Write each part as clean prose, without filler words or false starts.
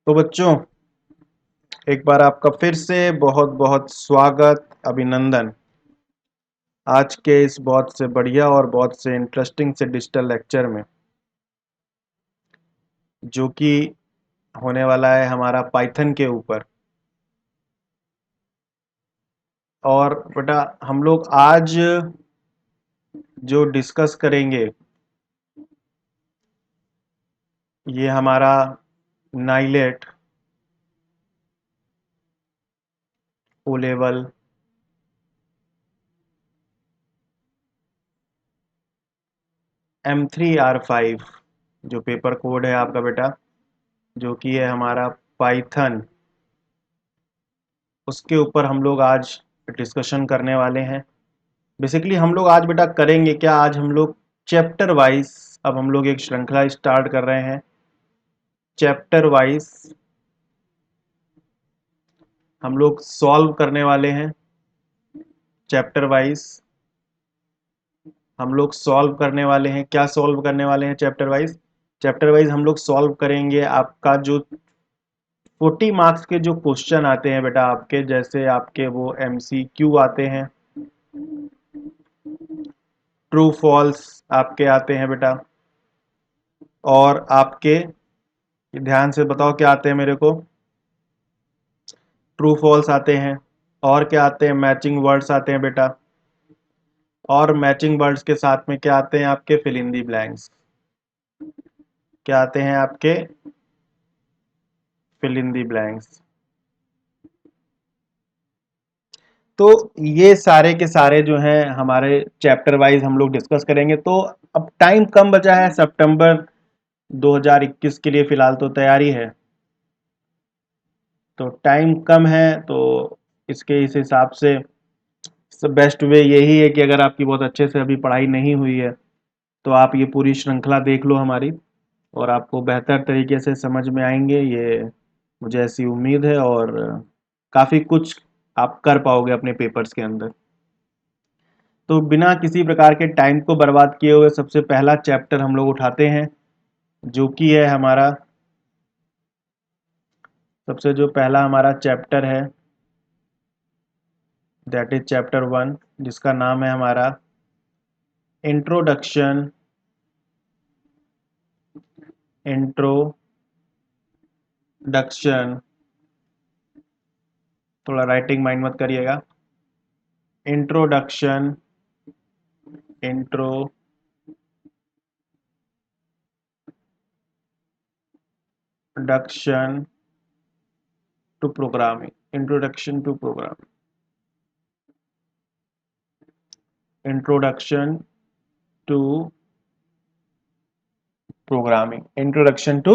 तो बच्चों, एक बार आपका फिर से बहुत बहुत स्वागत, अभिनंदन। आज के इस बहुत से बढ़िया और बहुत से इंटरेस्टिंग से डिजिटल लेक्चर में, जो कि होने वाला है हमारा पाइथन के ऊपर। और बेटा, हम लोग आज जो डिस्कस करेंगे, ये हमारा नाइलेट ओ लेवल M3R5 जो पेपर कोड है आपका बेटा, जो कि है हमारा पाइथन, उसके ऊपर हम लोग आज डिस्कशन करने वाले हैं। बेसिकली हम लोग आज बेटा करेंगे क्या, आज हम लोग चैप्टर वाइज, अब हम लोग एक श्रृंखला स्टार्ट कर रहे हैं। चैप्टर वाइज हम लोग सॉल्व करने वाले हैं। चैप्टर वाइज हम लोग सॉल्व करने वाले हैं। क्या सॉल्व करने वाले हैं चैप्टर वाइज? चैप्टर वाइज हम लोग सॉल्व करेंगे आपका जो 40 मार्क्स के जो क्वेश्चन आते हैं बेटा आपके, जैसे आपके वो MCQ आते हैं, ट्रू फॉल्स आपके आते हैं बेटा, और आपके ध्यान से बताओ क्या आते हैं मेरे को। ट्रू फॉल्स आते हैं, और क्या आते हैं, मैचिंग वर्ड्स आते हैं बेटा, और मैचिंग वर्ड्स के साथ में क्या आते हैं आपके, फिल इन दी ब्लैंक्स। क्या आते हैं आपके, फिल इन दी ब्लैंक्स। तो ये सारे के सारे जो हैं हमारे चैप्टर वाइज हम लोग डिस्कस करेंगे। तो अब टाइम कम बचा है, सितंबर 2021 के लिए फिलहाल तो तैयारी है, तो टाइम कम है। तो इसके इस हिसाब से बेस्ट वे यही है कि अगर आपकी बहुत अच्छे से अभी पढ़ाई नहीं हुई है, तो आप ये पूरी श्रृंखला देख लो हमारी, और आपको बेहतर तरीके से समझ में आएंगे, ये मुझे ऐसी उम्मीद है। और काफ़ी कुछ आप कर पाओगे अपने पेपर्स के अंदर। तो बिना किसी प्रकार के टाइम को बर्बाद किए हुए सबसे पहला चैप्टर हम लोग उठाते हैं, जो कि है हमारा, सबसे जो पहला हमारा चैप्टर है, दैट इज चैप्टर 1, जिसका नाम है हमारा इंट्रोडक्शन इंट्रोडक्शन थोड़ा राइटिंग माइंड मत करिएगा। Introduction introduction to programming, introduction to programming, introduction to programming, introduction to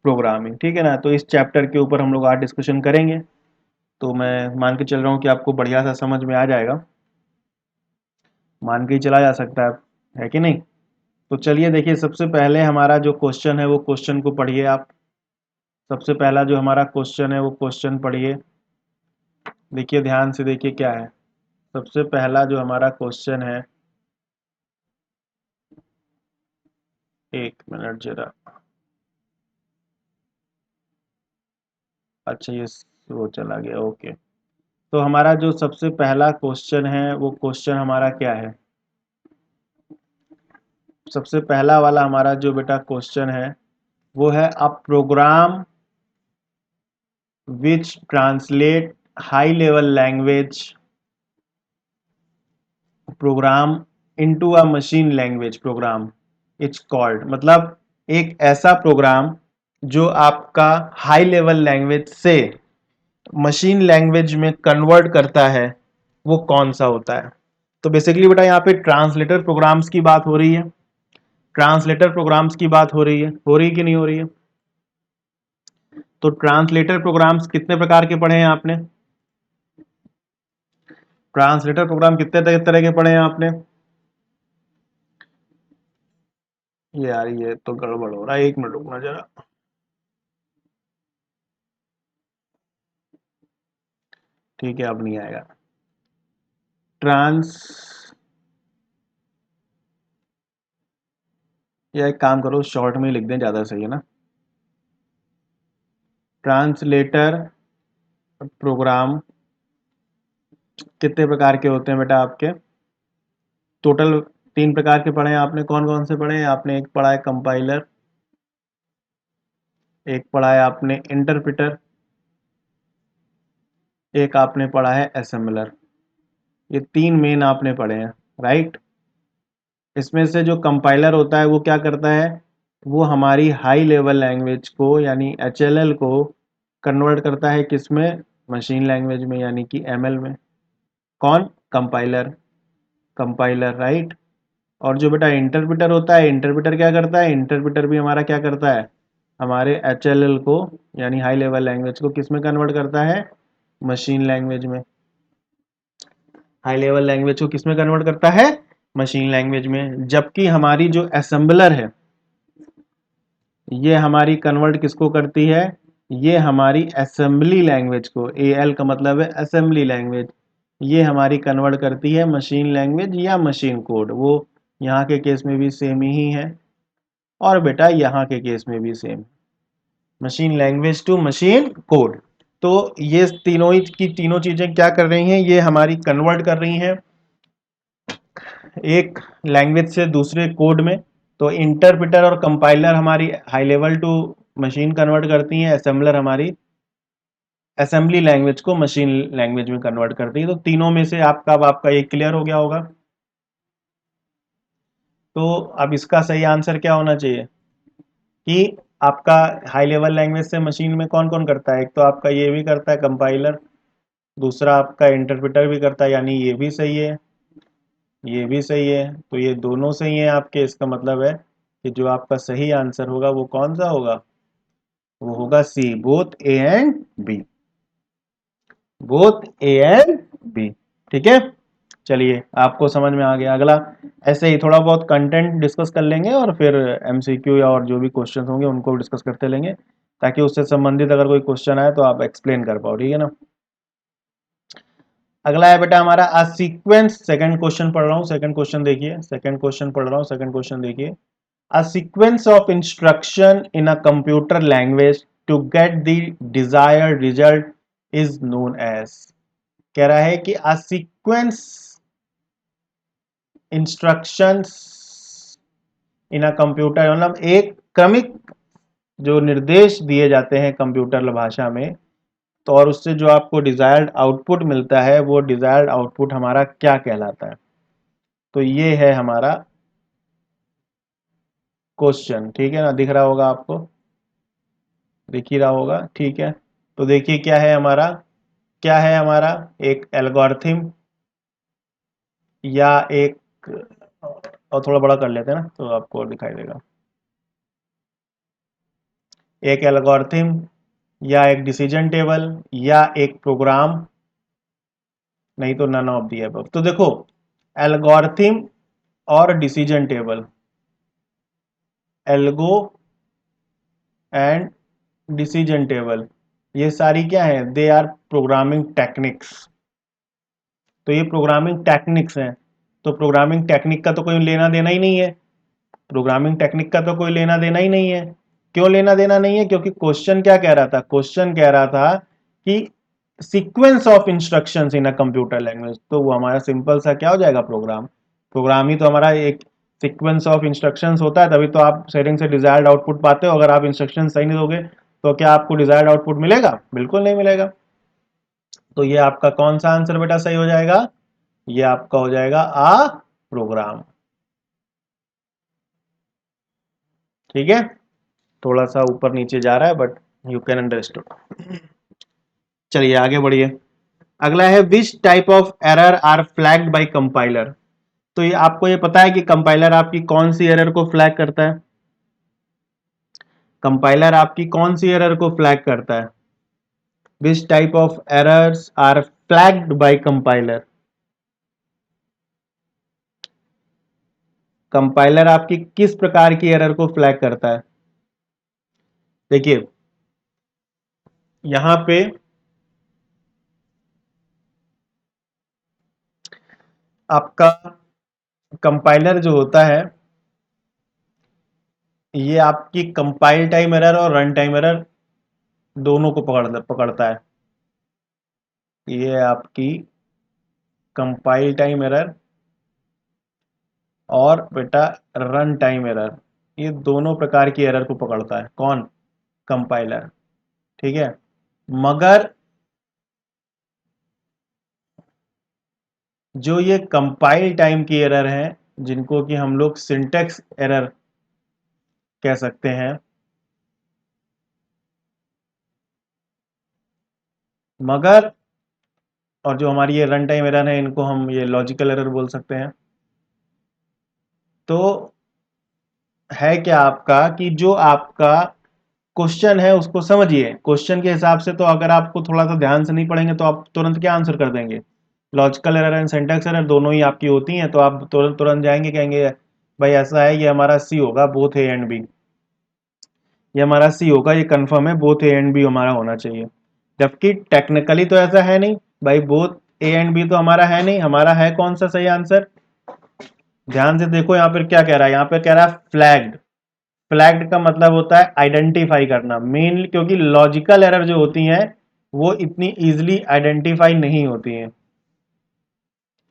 programming. ठीक है ना? तो इस चैप्टर के ऊपर हम लोग आज डिस्कशन करेंगे। तो मैं मान के चल रहा हूँ कि आपको बढ़िया सा समझ में आ जाएगा, मान के ही चला जा सकता है कि नहीं? तो चलिए देखिए, सबसे पहले हमारा जो क्वेश्चन है वो क्वेश्चन को पढ़िए आप। सबसे पहला जो हमारा क्वेश्चन है वो क्वेश्चन पढ़िए। देखिए ध्यान से, देखिए क्या है। सबसे पहला जो हमारा क्वेश्चन है, एक मिनट जरा, अच्छा ये वो चला गया, ओके। तो हमारा जो सबसे पहला क्वेश्चन है वो क्वेश्चन हमारा क्या है? सबसे पहला वाला हमारा जो बेटा क्वेश्चन है वो है, a program which translate high level language program into a machine language program, it's called. मतलब एक ऐसा प्रोग्राम जो आपका हाई लेवल लैंग्वेज से मशीन लैंग्वेज में कन्वर्ट करता है, वो कौन सा होता है? तो बेसिकली बेटा यहाँ पे ट्रांसलेटर प्रोग्राम्स की बात हो रही है। ट्रांसलेटर प्रोग्राम्स की बात हो रही है कि नहीं हो रही है? तो ट्रांसलेटर प्रोग्राम्स कितने प्रकार के पढ़े हैं आपने? ट्रांसलेटर प्रोग्राम कितने तरह के पढ़े हैं आपने? यार ये तो गड़बड़ हो रहा है, एक मिनट रुकना जरा। ठीक है, अब नहीं आएगा। ट्रांस या एक काम करो, शॉर्ट में लिख दें, ज़्यादा सही है ना। ट्रांसलेटर प्रोग्राम कितने प्रकार के होते हैं बेटा आपके? टोटल 3 प्रकार के पढ़े हैं आपने। कौन कौन से पढ़े हैं आपने? एक पढ़ा है कंपाइलर, एक पढ़ा है आपने इंटरप्रेटर, एक आपने पढ़ा है असेंबलर। ये 3 मेन आपने पढ़े हैं, राइट। इसमें से जो कंपाइलर होता है वो क्या करता है? वो हमारी हाई लेवल लैंग्वेज को यानी HLL को कन्वर्ट करता है किसमें? मशीन लैंग्वेज में यानी कि ML में। कौन? कंपाइलर। Compiler, right. और जो बेटा इंटरप्रेटर होता है, इंटरप्रेटर क्या करता है? इंटरप्रेटर भी हमारा क्या करता है? हमारे HLL को यानी हाई लेवल लैंग्वेज को किस में कन्वर्ट करता है? मशीन लैंग्वेज में। हाई लेवल लैंग्वेज को किस में कन्वर्ट करता है? मशीन लैंग्वेज में। जबकि हमारी जो असेंबलर है ये हमारी कन्वर्ट किसको करती है? ये हमारी असेंबली लैंग्वेज को, AL का मतलब है असेंबली लैंग्वेज, ये हमारी कन्वर्ट करती है मशीन लैंग्वेज या मशीन कोड। वो यहाँ के केस में भी सेम ही है और बेटा यहाँ के केस में भी same, machine language to machine code. तो ये तीनों ही की तीनों चीजें क्या कर रही हैं? ये हमारी कन्वर्ट कर रही हैं एक लैंग्वेज से दूसरे कोड में। तो इंटरप्रेटर और कंपाइलर हमारी high level to machine convert करती हैं, असेंबलर हमारी असेंबली लैंग्वेज को मशीन लैंग्वेज में कन्वर्ट करती है। तो तीनों में से आपका ये क्लियर हो गया होगा। तो अब इसका सही आंसर क्या होना चाहिए कि आपका हाई लेवल लैंग्वेज से मशीन में कौन कौन करता है? एक तो आपका ये भी करता है कंपाइलर, दूसरा आपका इंटरप्रेटर भी करता है, यानी ये भी सही है, ये भी सही है। तो ये दोनों सही है आपके। इसका मतलब है कि जो आपका सही आंसर होगा वो कौन सा होगा? वो होगा C, both A and B. Both A and B. ठीक है, चलिए आपको समझ में आ गया। अगला ऐसे ही थोड़ा बहुत कंटेंट डिस्कस कर लेंगे और फिर MCQ या और जो भी क्वेश्चन होंगे उनको डिस्कस करते लेंगे, ताकि उससे संबंधित अगर कोई क्वेश्चन आए तो आप एक्सप्लेन कर पाओ, ठीक है ना। अगला है बेटा हमारा अ सीक्वेंस। सेकंड क्वेश्चन पढ़ रहा हूँ, सेकंड क्वेश्चन देखिए, सेकंड क्वेश्चन पढ़ रहा हूँ, सेकंड क्वेश्चन देखिए। A sequence of instruction in a computer language to get the desired result is known as. कह रहा है कि a sequence instructions in a computer, मतलब एक क्रमिक जो निर्देश दिए जाते हैं कंप्यूटर भाषा में, तो और उससे जो आपको डिजायर्ड आउटपुट मिलता है वो डिजायर्ड आउटपुट हमारा क्या कहलाता है? तो ये है हमारा क्वेश्चन, ठीक है ना। दिख रहा होगा आपको, दिख ही रहा होगा, ठीक है। तो देखिए क्या है हमारा, क्या है हमारा, एक एल्गोरिथम या एक, और थोड़ा बड़ा कर लेते हैं ना तो आपको और दिखाई देगा। एक एल्गोरिथम या एक डिसीजन टेबल या एक प्रोग्राम, नहीं तो नन ऑफ दी अबव। तो देखो एल्गोरिथम और decision table, algo and decision table, ये सारी क्या है? They R programming techniques. तो ये प्रोग्रामिंग टेक्निक्स हैं। तो प्रोग्रामिंग टेक्निक का तो कोई लेना देना ही नहीं है, प्रोग्रामिंग टेक्निक का तो कोई लेना देना ही नहीं है। क्यों लेना देना नहीं है? क्योंकि क्वेश्चन क्या कह रहा था? क्वेश्चन कह रहा था कि sequence of instructions in a computer language, तो वो हमारा सिंपल सा क्या हो जाएगा? प्रोग्राम। प्रोग्राम ही तो हमारा एक सीक्वेंस ऑफ इंस्ट्रक्शंस होता है, तभी तो आप सेटिंग से डिजायर्ड आउटपुट पाते हो। अगर आप इंस्ट्रक्शन सही नहीं दोगे तो क्या आपको डिजायर्ड आउटपुट मिलेगा? बिल्कुल नहीं मिलेगा। तो ये आपका कौन सा आंसर बेटा सही हो जाएगा? ये आपका हो जाएगा आ प्रोग्राम। ठीक है, थोड़ा सा ऊपर नीचे जा रहा है बट यू कैन अंडरस्टूड। चलिए आगे बढ़िए। अगला है which type of error are flagged by compiler. तो ये आपको ये पता है कि कंपाइलर आपकी कौन सी एरर को फ्लैग करता है? कंपाइलर आपकी कौन सी एरर को फ्लैग करता है? Which type of errors are flagged by compiler. Compiler आपकी किस प्रकार की एरर को फ्लैग करता है? देखिए यहां पे आपका कंपाइलर जो होता है ये आपकी कंपाइल टाइम एरर और रन टाइम एरर दोनों को पकड़ता है। ये है आपकी कंपाइल टाइम एरर और बेटा रन टाइम एरर। ये दोनों प्रकार की एरर को पकड़ता है कौन? कंपाइलर। ठीक है, मगर जो ये कंपाइल टाइम की एरर है, जिनको कि हम लोग सिंटेक्स एरर कह सकते हैं, मगर और जो हमारी ये रन टाइम एरर है, इनको हम ये लॉजिकल एरर बोल सकते हैं। तो है क्या आपका कि जो आपका क्वेश्चन है उसको समझिए, क्वेश्चन के हिसाब से तो अगर आपको थोड़ा सा ध्यान से नहीं पढ़ेंगे तो आप तुरंत क्या आंसर कर देंगे? Logical error and syntax error दोनों ही आपकी होती हैं, तो आप तुरंत तुरंत जाएंगे, कहेंगे भाई ऐसा है, ये हमारा सी होगा, बोथ ए एंड बी। ये हमारा सी होगा, ये कंफर्म है, बोथ ए एंड बी हमारा होना चाहिए। जबकि टेक्निकली तो ऐसा है नहीं भाई, बोथ ए एंड बी तो हमारा है नहीं। हमारा है कौन सा सही आंसर? ध्यान से देखो यहाँ पर क्या कह रहा है, यहाँ पे कह रहा है फ्लैग्ड। फ्लैग्ड का मतलब होता है आइडेंटिफाई करना मेनली, क्योंकि लॉजिकल एरर जो होती हैं वो इतनी इजीली आइडेंटिफाई नहीं होती हैं।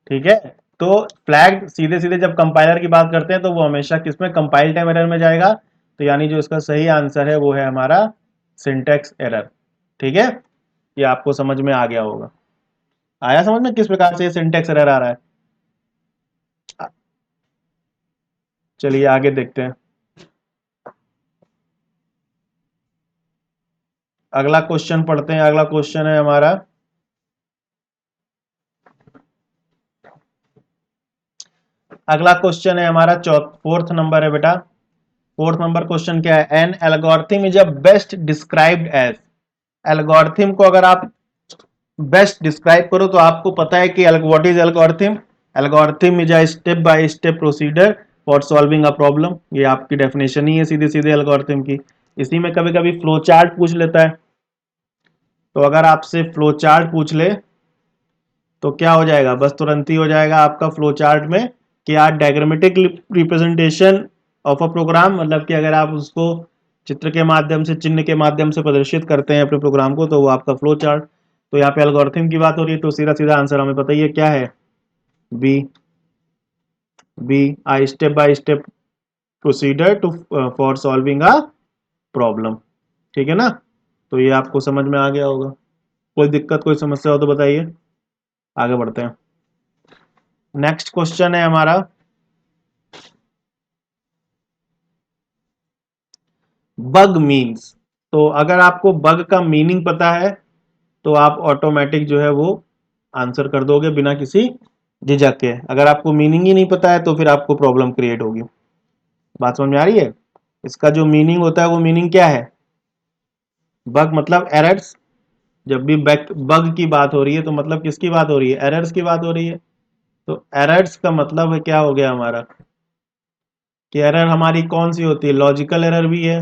ठीक है, तो फ्लैग्ड सीधे सीधे जब कंपाइलर की बात करते हैं तो वो हमेशा किसमें? कंपाइल टाइम एरर में जाएगा। तो यानी जो इसका सही आंसर है वो है हमारा सिंटेक्स एरर। ठीक है, ये आपको समझ में आ गया होगा। आया समझ में किस प्रकार से ये सिंटेक्स एरर आ रहा है? चलिए आगे देखते हैं। अगला क्वेश्चन पढ़ते हैं। अगला क्वेश्चन है हमारा, अगला क्वेश्चन है हमारा फोर्थ नंबर है बेटा। फोर्थ नंबर क्वेश्चन क्या है? An algorithm is a best described as. Algorithm को अगर आप बेस्ट डिस्क्राइब करो तो आपको पता है कि what is algorithm? Algorithm is a step by step procedure for solving a problem. ये आपकी डेफिनेशन ही है सीधे सीधे एल्गोरिथम की। इसी में कभी कभी फ्लो चार्ट पूछ लेता है, तो अगर आपसे फ्लो चार्ट पूछ ले तो क्या हो जाएगा? बस तुरंत ही हो जाएगा आपका फ्लो चार्ट में कि आप diagrammatic representation of a program, मतलब कि अगर आप उसको चित्र के माध्यम से, चिन्ह के माध्यम से प्रदर्शित करते हैं अपने प्रोग्राम को, तो वो आपका फ्लो चार्ट। तो यहाँ पे एल्गोरिथम की बात हो रही है, तो सीधा सीधा आंसर हमें पता ही है क्या है, B. B, I step by step procedure to for solving a problem. ठीक है ना? तो ये आपको समझ में आ गया होगा। कोई दिक्कत, कोई समस्या हो तो बताइए, आगे बढ़ते हैं। नेक्स्ट क्वेश्चन है हमारा, बग मीन्स। तो अगर आपको बग का मीनिंग पता है तो आप ऑटोमेटिक जो है वो आंसर कर दोगे बिना किसी झिझक के। अगर आपको मीनिंग ही नहीं पता है तो फिर आपको प्रॉब्लम क्रिएट होगी। बात समझ में आ रही है? इसका जो मीनिंग होता है वो मीनिंग क्या है? बग मतलब एरर्स। जब भी बग की बात हो रही है तो मतलब किसकी बात हो रही है? एरर्स की बात हो रही है। तो एरर्स का मतलब है क्या हो गया हमारा, कि एरर हमारी कौन सी होती है? लॉजिकल एरर भी है,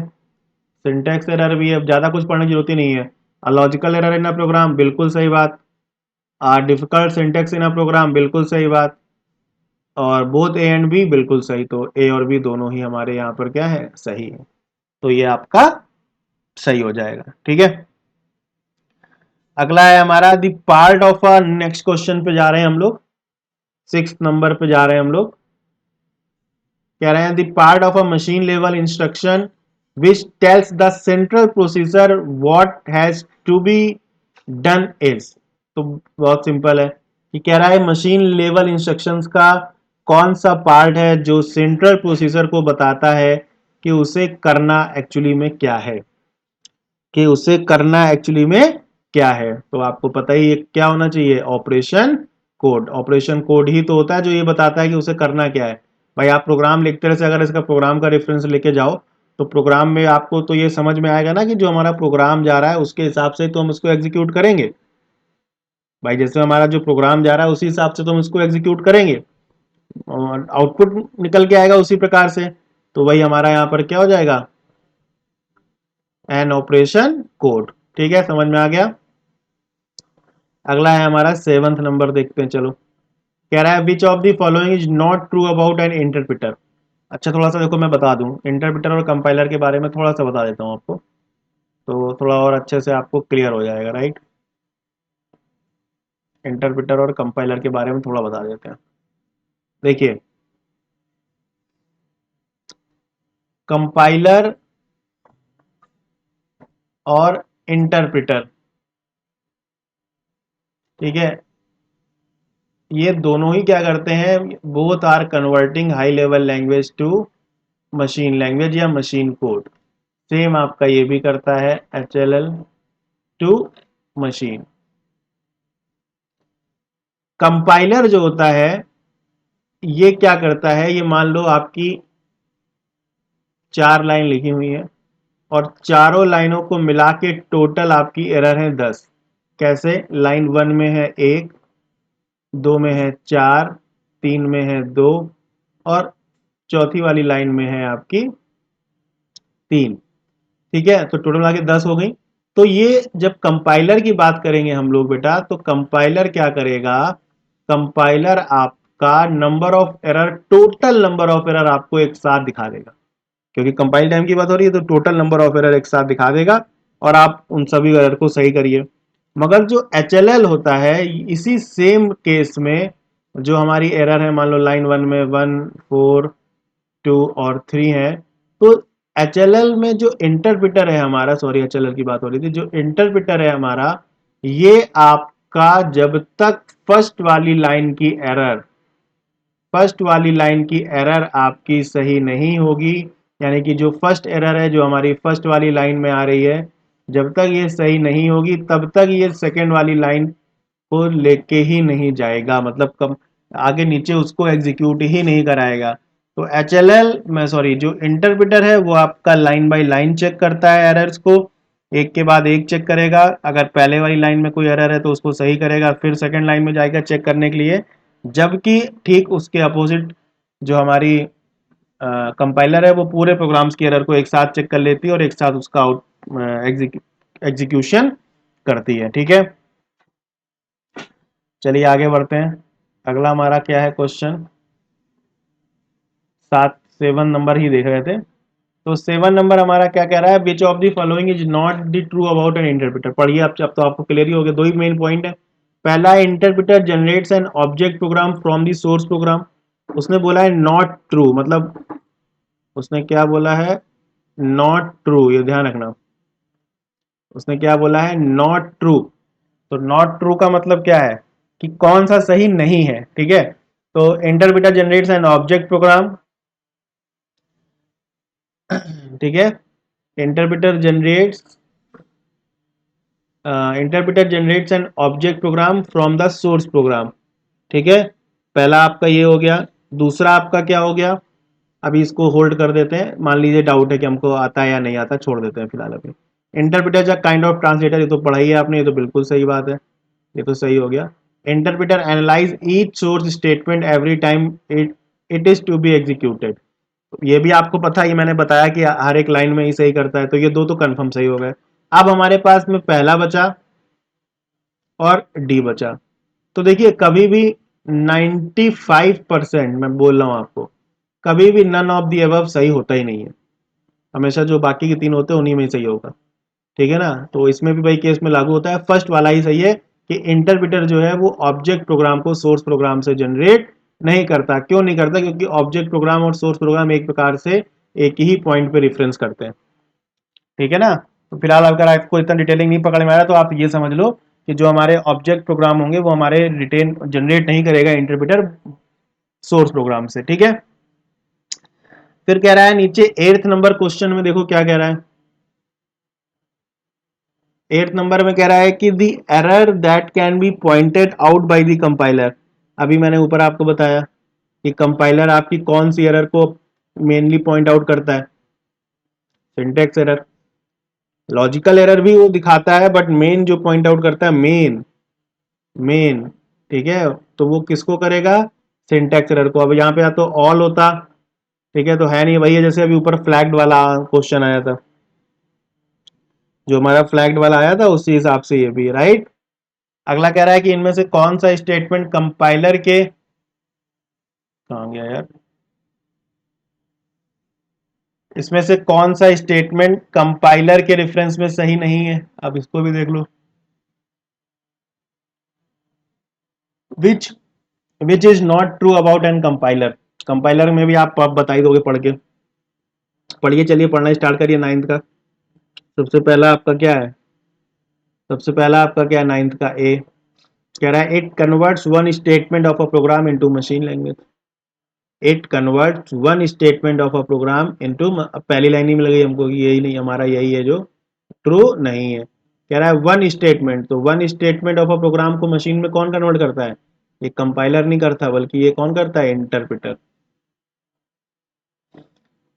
सिंटेक्स एरर भी है, ज्यादा कुछ पढ़ने की जरूरत ही नहीं है। Logical error in a program, बिल्कुल सही बात। Difficult syntax in a program, बिल्कुल सही बात। और बोथ ए एंड बी, बिल्कुल सही। तो ए और बी दोनों ही हमारे यहाँ पर क्या है? सही है। तो ये आपका सही हो जाएगा। ठीक है, अगला है हमारा दी part of a, next question पे जा रहे हैं हम लोग, सिक्स नंबर पे जा रहे हैं हम लोग। कह रहे हैं the part of a machine level instruction which tells the central procedure what has to be done is. तो बहुत सिंपल है कि कह रहा है मशीन लेवल इंस्ट्रक्शंस का कौन सा पार्ट है जो सेंट्रल प्रोसीजर को बताता है कि उसे करना एक्चुअली में क्या है, कि उसे करना एक्चुअली में क्या है। तो आपको पता ही है क्या होना चाहिए? Operation code. ऑपरेशन कोड ही तो होता है जो ये बताता है कि उसे करना क्या है। भाई आप प्रोग्राम लिखते रहे, अगर इसका प्रोग्राम का रेफरेंस लेके जाओ तो प्रोग्राम में आपको तो ये समझ में आएगा ना कि जो हमारा प्रोग्राम जा रहा है उसके हिसाब से तो हम इसको एग्जीक्यूट करेंगे। भाई जैसे हमारा जो प्रोग्राम जा रहा है उसी हिसाब से तो हम इसको एग्जीक्यूट करेंगे और आउटपुट निकल के आएगा उसी प्रकार से। तो वही हमारा यहाँ पर क्या हो जाएगा? An operation code. ठीक है, समझ में आ गया। अगला है हमारा सेवंथ नंबर, देखते हैं चलो। कह रहा है which of the following is not true about N interpreter. अच्छा थोड़ा सा देखो, मैं बता दूं इंटरप्रिटर और कंपाइलर के बारे में, थोड़ा सा बता देता हूं आपको। तो थोड़ा और अच्छे से आपको क्लियर हो जाएगा, राइट। इंटरप्रेटर और कंपाइलर के बारे में थोड़ा बता देते हैं। देखिए, कंपाइलर और इंटरप्रेटर, ठीक है, ये दोनों ही क्या करते हैं, both are converting high level language to machine language या मशीन कोड। सेम आपका ये भी करता है, HLL टू मशीन। कंपाइलर जो होता है ये क्या करता है, ये मान लो आपकी 4 लाइन लिखी हुई है और चारों लाइनों को मिला के टोटल आपकी एरर है 10। कैसे, लाइन 1 में है 1, 2 में है 4, 3 में है 2 और चौथी वाली लाइन में है आपकी 3। ठीक है, तो टोटल आगे 10 हो गई। तो ये जब कंपाइलर की बात करेंगे हम लोग बेटा, तो कंपाइलर क्या करेगा, कंपाइलर आपका number of error, total number of error आपको एक साथ दिखा देगा। क्योंकि कंपाइल टाइम की बात हो रही है तो टोटल नंबर ऑफ एरर एक साथ दिखा देगा और आप उन सभी एरर को सही करिए। मगर जो HLL होता है, इसी सेम केस में जो हमारी एरर है, मान लो लाइन 1 में 1, 4, 2 और 3 है, तो HLL में जो इंटरप्रेटर है हमारा, सॉरी HLL की बात हो रही थी, जो इंटरप्रेटर है हमारा, ये आपका जब तक फर्स्ट वाली लाइन की एरर आपकी सही नहीं होगी, यानी कि जो फर्स्ट एरर है जो हमारी फर्स्ट वाली लाइन में आ रही है, जब तक ये सही नहीं होगी तब तक ये सेकेंड वाली लाइन को लेके ही नहीं जाएगा, मतलब कम आगे नीचे उसको एग्जीक्यूट ही नहीं कराएगा। तो HLL में, सॉरी, जो इंटरप्रेटर है वो आपका लाइन बाय लाइन चेक करता है एरर्स को, एक के बाद एक चेक करेगा। अगर पहले वाली लाइन में कोई एरर है तो उसको सही करेगा, फिर सेकंड लाइन में जाएगा चेक करने के लिए। जबकि ठीक उसके अपोजिट जो हमारी कंपाइलर है वो पूरे प्रोग्राम्स की एरर को एक साथ चेक कर लेती है और एक साथ उसका एग्जीक्यूशन करती है। ठीक है, चलिए आगे बढ़ते हैं। अगला हमारा क्या है क्वेश्चन, 7 नंबर ही देख रहे थे। तो 7 नंबर हमारा क्या कह रहा है, which of the following is not the true about N interpreter. पढ़िए, अब तो आपको क्लियर ही हो गया, दो ही मेन पॉइंट है। पहला है, interpreter generates an object program from the source program. उसने बोला है नॉट ट्रू, मतलब उसने क्या बोला है, नॉट ट्रू, ये ध्यान रखना। उसने क्या बोला है, नॉट ट्रू। तो नॉट ट्रू का मतलब क्या है कि कौन सा सही नहीं है। ठीक है, तो interpreter generates an object program, ठीक है, interpreter generates interpreter generates an object program from the source program. ठीक है, पहला आपका ये हो गया। दूसरा आपका क्या हो गया, अभी इसको होल्ड कर देते हैं, मान लीजिए डाउट है कि हमको आता है या नहीं आता, छोड़ देते हैं फिलहाल अभी। इंटरप्रेटर या काइंड ऑफ ट्रांसलेटर, ये तो पढ़ा ही है आपने, ये तो बिल्कुल सही बात है, ये तो सही हो गया। Interpreter analyse each source statement every time it it is to be executed. ये भी आपको पता है, ये मैंने बताया कि हर एक लाइन में ही सही करता है, तो ये दो तो कंफर्म सही हो गए। अब हमारे पास में पहला बचा और डी बचा। तो देखिए, कभी भी 95% मैं बोल रहा हूं आपको, कभी भी नन ऑफ दी अबव सही होता ही नहीं है। हमेशा जो बाकी के 3 होते हैं उन्हीं में ही सही होगा। ठीक है ना, तो इसमें भी भाई केस में लागू होता है, फर्स्ट वाला ही सही है कि इंटरप्रेटर जो है वो ऑब्जेक्ट प्रोग्राम को सोर्स प्रोग्राम से जनरेट नहीं करता। क्यों नहीं करता, क्योंकि ऑब्जेक्ट प्रोग्राम और सोर्स प्रोग्राम एक प्रकार से एक ही पॉइंट पे रेफरेंस करते हैं। ठीक है ना, तो फिलहाल अगर आपको इतना डिटेलिंग नहीं पकड़ में आ रहा तो आप ये समझ लो कि जो हमारे ऑब्जेक्ट प्रोग्राम होंगे वो हमारे रिटेन जनरेट नहीं करेगा इंटरप्रेटर सोर्स प्रोग्राम से। ठीक है, फिर कह रहा है नीचे 8 नंबर क्वेश्चन में, देखो क्या कह रहा है। 8 नंबर में कह रहा है कि the error that can be pointed out by the compiler. अभी मैंने ऊपर आपको बताया कि कंपाइलर आपकी कौन सी एरर को मेनली पॉइंट आउट करता है, सिंटेक्स एरर। लॉजिकल एरर भी वो दिखाता है, बट मेन जो पॉइंट आउट करता है, मेन, ठीक है, तो वो किसको करेगा, सिंटेक्स एरर को। अब यहाँ पे या तो ऑल होता, ठीक है, तो है नहीं, वही है जैसे अभी ऊपर फ्लैग्ड वाला क्वेश्चन आया था, जो हमारा फ्लैग्ड वाला आया था उसी हिसाब से ये भी, राइट। अगला कह रहा है कि इनमें से कौन सा स्टेटमेंट कंपाइलर के, कहाँ गया यार, इसमें से कौन सा स्टेटमेंट कंपाइलर के रेफरेंस में सही नहीं है, अब इसको भी देख लो। Which which is not true about an compiler. Compiler में भी आप बता ही दोगे पढ़ के। पढ़िए, चलिए पढ़ना स्टार्ट करिए नाइन्थ का। सबसे पहला आपका क्या है? सबसे पहला आपका क्या है नाइन्थ का? ए कह रहा है it converts one statement of a programme into machine language. It converts one statement of a programme into, पहली लाइन ही में लगी हमको कि यही नहीं, हमारा यही है जो ट्रू नहीं है। कह रहा है वन स्टेटमेंट, तो one statement of a program को मशीन में कौन कन्वर्ट करता है? ये कंपाइलर नहीं करता, बल्कि ये कौन करता है? इंटरप्रेटर।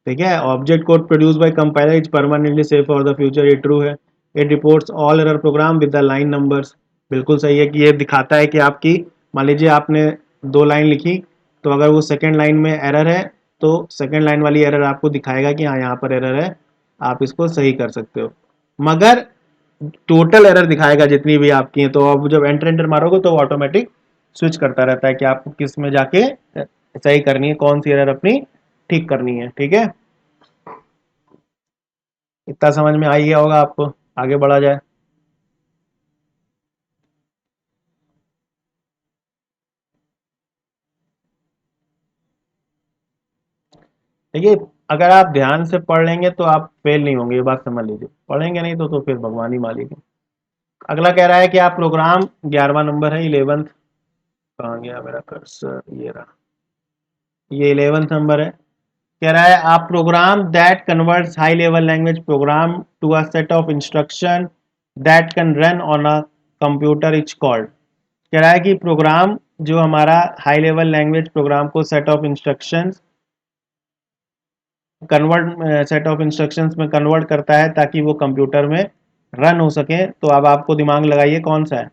ठीक है। Object code produce by compiler is permanently save for the future, ये ट्रू है। It reports all error program with the line numbers, बिल्कुल सही है कि ये दिखाता है कि आपकी, मान लीजिए आपने 2 लाइन लिखी, तो अगर वो सेकेंड लाइन में एरर है तो सेकेंड लाइन वाली एरर आपको दिखाएगा कि हाँ यहाँ पर एरर है, आप इसको सही कर सकते हो। मगर टोटल एरर दिखाएगा जितनी भी आपकी हैं, तो अब जब एंटर एंटर मारोगे तो वो ऑटोमेटिक स्विच करता रहता है कि आपको किस में जाके सही करनी है, कौन सी एरर अपनी ठीक करनी है। ठीक है, इतना समझ में आ ही गया होगा आपको। आगे बढ़ा जाए। देखिए, अगर आप ध्यान से पढ़ लेंगे तो आप फेल नहीं होंगे, ये बात समझ लीजिए। पढ़ेंगे नहीं तो फिर भगवान ही मालिक है। अगला कह रहा है कि आप प्रोग्राम, 11वां नंबर है, 11th। कहाँ गया मेरा कर्सर, ये रहा, ये 11th नंबर है। कह रहा है आप program that converts high level language program to a set of instruction that can run on a computer is called. कह रहा है कि प्रोग्राम जो हमारा हाई लेवल लैंग्वेज प्रोग्राम को set of instructions convert, set of instructions में convert करता है ताकि वो कंप्यूटर में रन हो सके। तो अब आपको दिमाग लगाइए कौन सा है,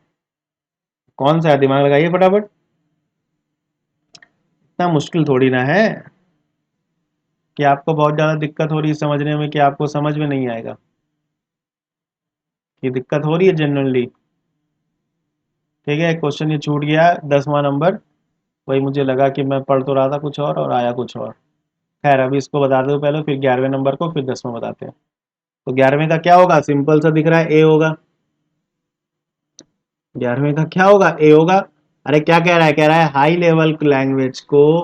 कौन सा है, दिमाग लगाइए फटाफट। इतना मुश्किल थोड़ी ना है कि आपको बहुत ज़्यादा दिक्कत हो रही है समझने में, कि आपको समझ में नहीं आएगा। ये दिक्कत हो रही है जनरली। ठीक है, क्वेश्चन ये छूट गया, 10वां नंबर। वही मुझे लगा कि मैं पढ़ तो रहा था कुछ और आया कुछ और। खैर अभी इसको बता दो पहले, फिर 11वें नंबर को, फिर 10वां बताते हैं। तो 11वें का क्या होगा? सिंपल सा दिख रहा है, ए होगा। 11वें का क्या होगा? ए होगा। अरे क्या कह रहा है? कह रहा है हाई लेवल लैंग्वेज को,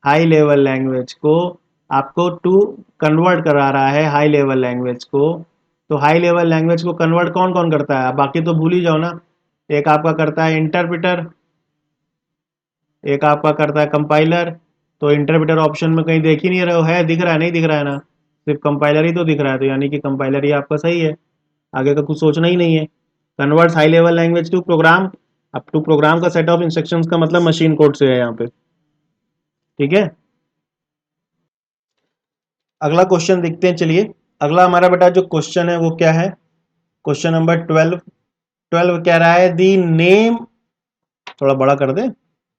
हाई लेवल लैंग्वेज को आपको टू कन्वर्ट करा रहा है, हाई लेवल लैंग्वेज को। तो हाई लेवल लैंग्वेज को कन्वर्ट कौन कौन करता है? बाकी तो भूल ही जाओ ना। एक आपका करता है इंटरप्रेटर, एक आपका करता है कंपाइलर। तो इंटरप्रेटर ऑप्शन में कहीं देख ही नहीं रहे हो, है दिख रहा है? नहीं दिख रहा है ना, सिर्फ कंपाइलर ही तो दिख रहा है, तो यानी कि कंपाइलर ही आपका सही है। आगे का कुछ सोचना ही नहीं है। Converts high level language to program, अब टू प्रोग्राम का सेट ऑफ इंस्ट्रक्शंस का मतलब मशीन कोड से है यहाँ पे। ठीक है, अगला क्वेश्चन देखते हैं, चलिए। अगला हमारा बेटा जो क्वेश्चन है वो क्या है? Question number 12। 12 कह रहा है दी नेम, थोड़ा बड़ा कर दे,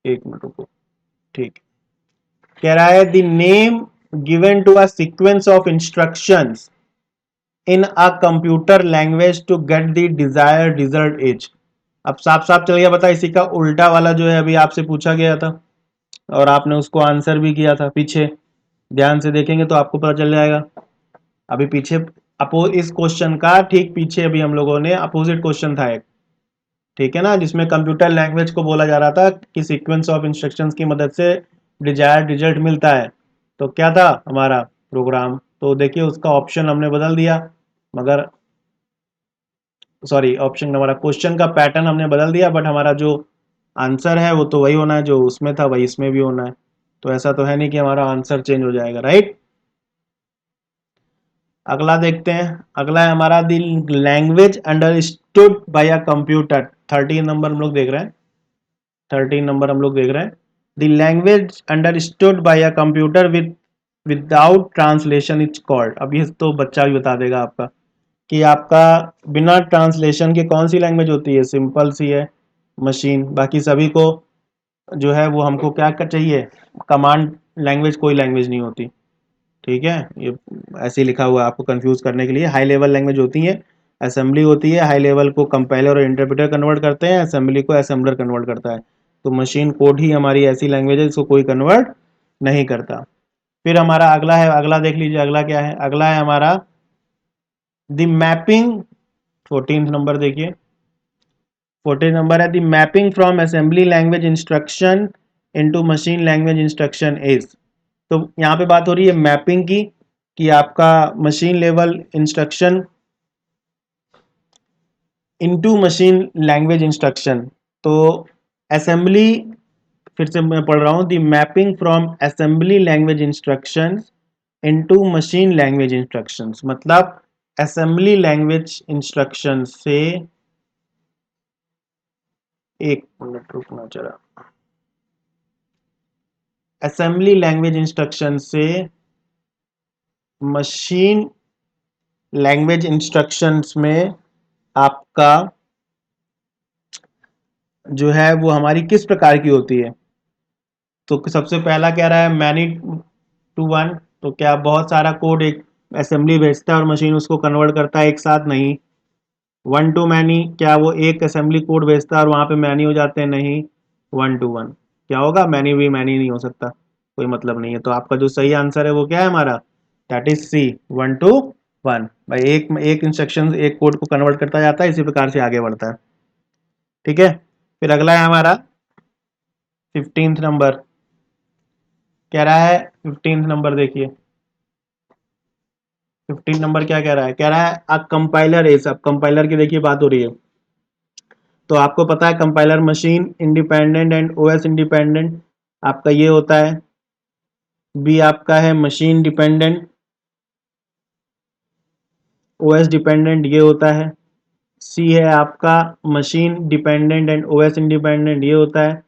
एक मिनट रुको। ठीक, कह रहा है the name given to a sequence of instructions in a computer language to get the desired result is. अब साफ साफ चल गया, बता इसी का उल्टा वाला जो है अभी आपसे पूछा गया था और आपने उसको आंसर भी किया था पीछे। ध्यान से देखेंगे तो आपको पता चल जाएगा। अभी पीछे अपो इस क्वेश्चन का ठीक पीछे अभी हम लोगों ने अपोजिट क्वेश्चन था एक, ठीक है ना, जिसमें कंप्यूटर लैंग्वेज को बोला जा रहा था कि सीक्वेंस ऑफ इंस्ट्रक्शंस की मदद से डिजायर्ड रिजल्ट मिलता है। तो क्या था हमारा? प्रोग्राम। तो देखिए उसका ऑप्शन हमने बदल दिया, मगर सॉरी, ऑप्शन हमारा क्वेश्चन का पैटर्न हमने बदल दिया, बट हमारा जो आंसर है वो तो वही होना है, जो उसमें था वही इसमें भी होना है। तो ऐसा तो है नहीं कि हमारा आंसर चेंज हो जाएगा, राइट। अगला देखते हैं। अगला है हमारा the language understood by a computer. 13 number हम लोग देख रहे हैं, 13 नंबर हम लोग देख रहे हैं। The language understood by a computer with without translation is called. अब ये तो बच्चा भी बता देगा आपका कि आपका बिना ट्रांसलेशन के कौन सी लैंग्वेज होती है? सिंपल सी है, मशीन। बाकी सभी को जो है वो हमको क्या चाहिए? कमांड लैंग्वेज, कोई लैंग्वेज नहीं होती। ठीक है, ये ऐसे ही लिखा हुआ है आपको कंफ्यूज करने के लिए। हाई लेवल लैंग्वेज होती है, असेंबली होती है। हाई लेवल को कंपाइलर और इंटरप्रेटर कन्वर्ट करते हैं, असेंबली को असेंबलर कन्वर्ट करता है। तो मशीन कोड ही हमारी ऐसी लैंग्वेज है जिसको कोई कन्वर्ट नहीं करता। फिर हमारा अगला है, अगला देख लीजिए, अगला क्या है, अगला है हमारा द मैपिंग। 14th नंबर देखिए, 14 नंबर है the mapping from assembly language instruction into machine language instruction is. तो यहाँ पे बात हो रही है मैपिंग की, कि आपका machine level instruction into machine language instruction. तो असेंबली, फिर से मैं पढ़ रहा हूँ, the mapping from assembly language instructions into machine language instructions, मतलब असेंबली लैंग्वेज इंस्ट्रक्शन से, एक मिनट रुकना जरा, असेंबली लैंग्वेज इंस्ट्रक्शन से मशीन लैंग्वेज इंस्ट्रक्शंस में आपका जो है वो हमारी किस प्रकार की होती है। तो सबसे पहला कह रहा है मैनी टू वन, तो क्या बहुत सारा कोड एक असेंबली भेजता है और मशीन उसको कन्वर्ट करता है एक साथ, नहीं। वन टू मैनी, क्या वो एक असेंबली कोड भेजता है और वहाँ पे मैनी हो जाते हैं, नहीं। वन टू वन, क्या होगा, मैनी भी मैनी नहीं हो सकता, कोई मतलब नहीं है। तो आपका जो सही आंसर है वो क्या है हमारा, that is C, one two one. भाई एक एक इंस्ट्रक्शन एक कोड को कन्वर्ट करता जाता है, इसी प्रकार से आगे बढ़ता है। ठीक है, फिर अगला है हमारा 15th नंबर, कह रहा है 15th नंबर देखिए, 15 नंबर क्या कह रहा है, कह रहा है अ कंपाइलर इज। अब कंपाइलर की देखिए बात हो रही है, तो आपको पता है compiler machine independent and OS independent आपका ये होता है। बी आपका है मशीन डिपेंडेंट, ओएस डिपेंडेंट ये होता है। सी है आपका machine dependent and OS independent ये होता है।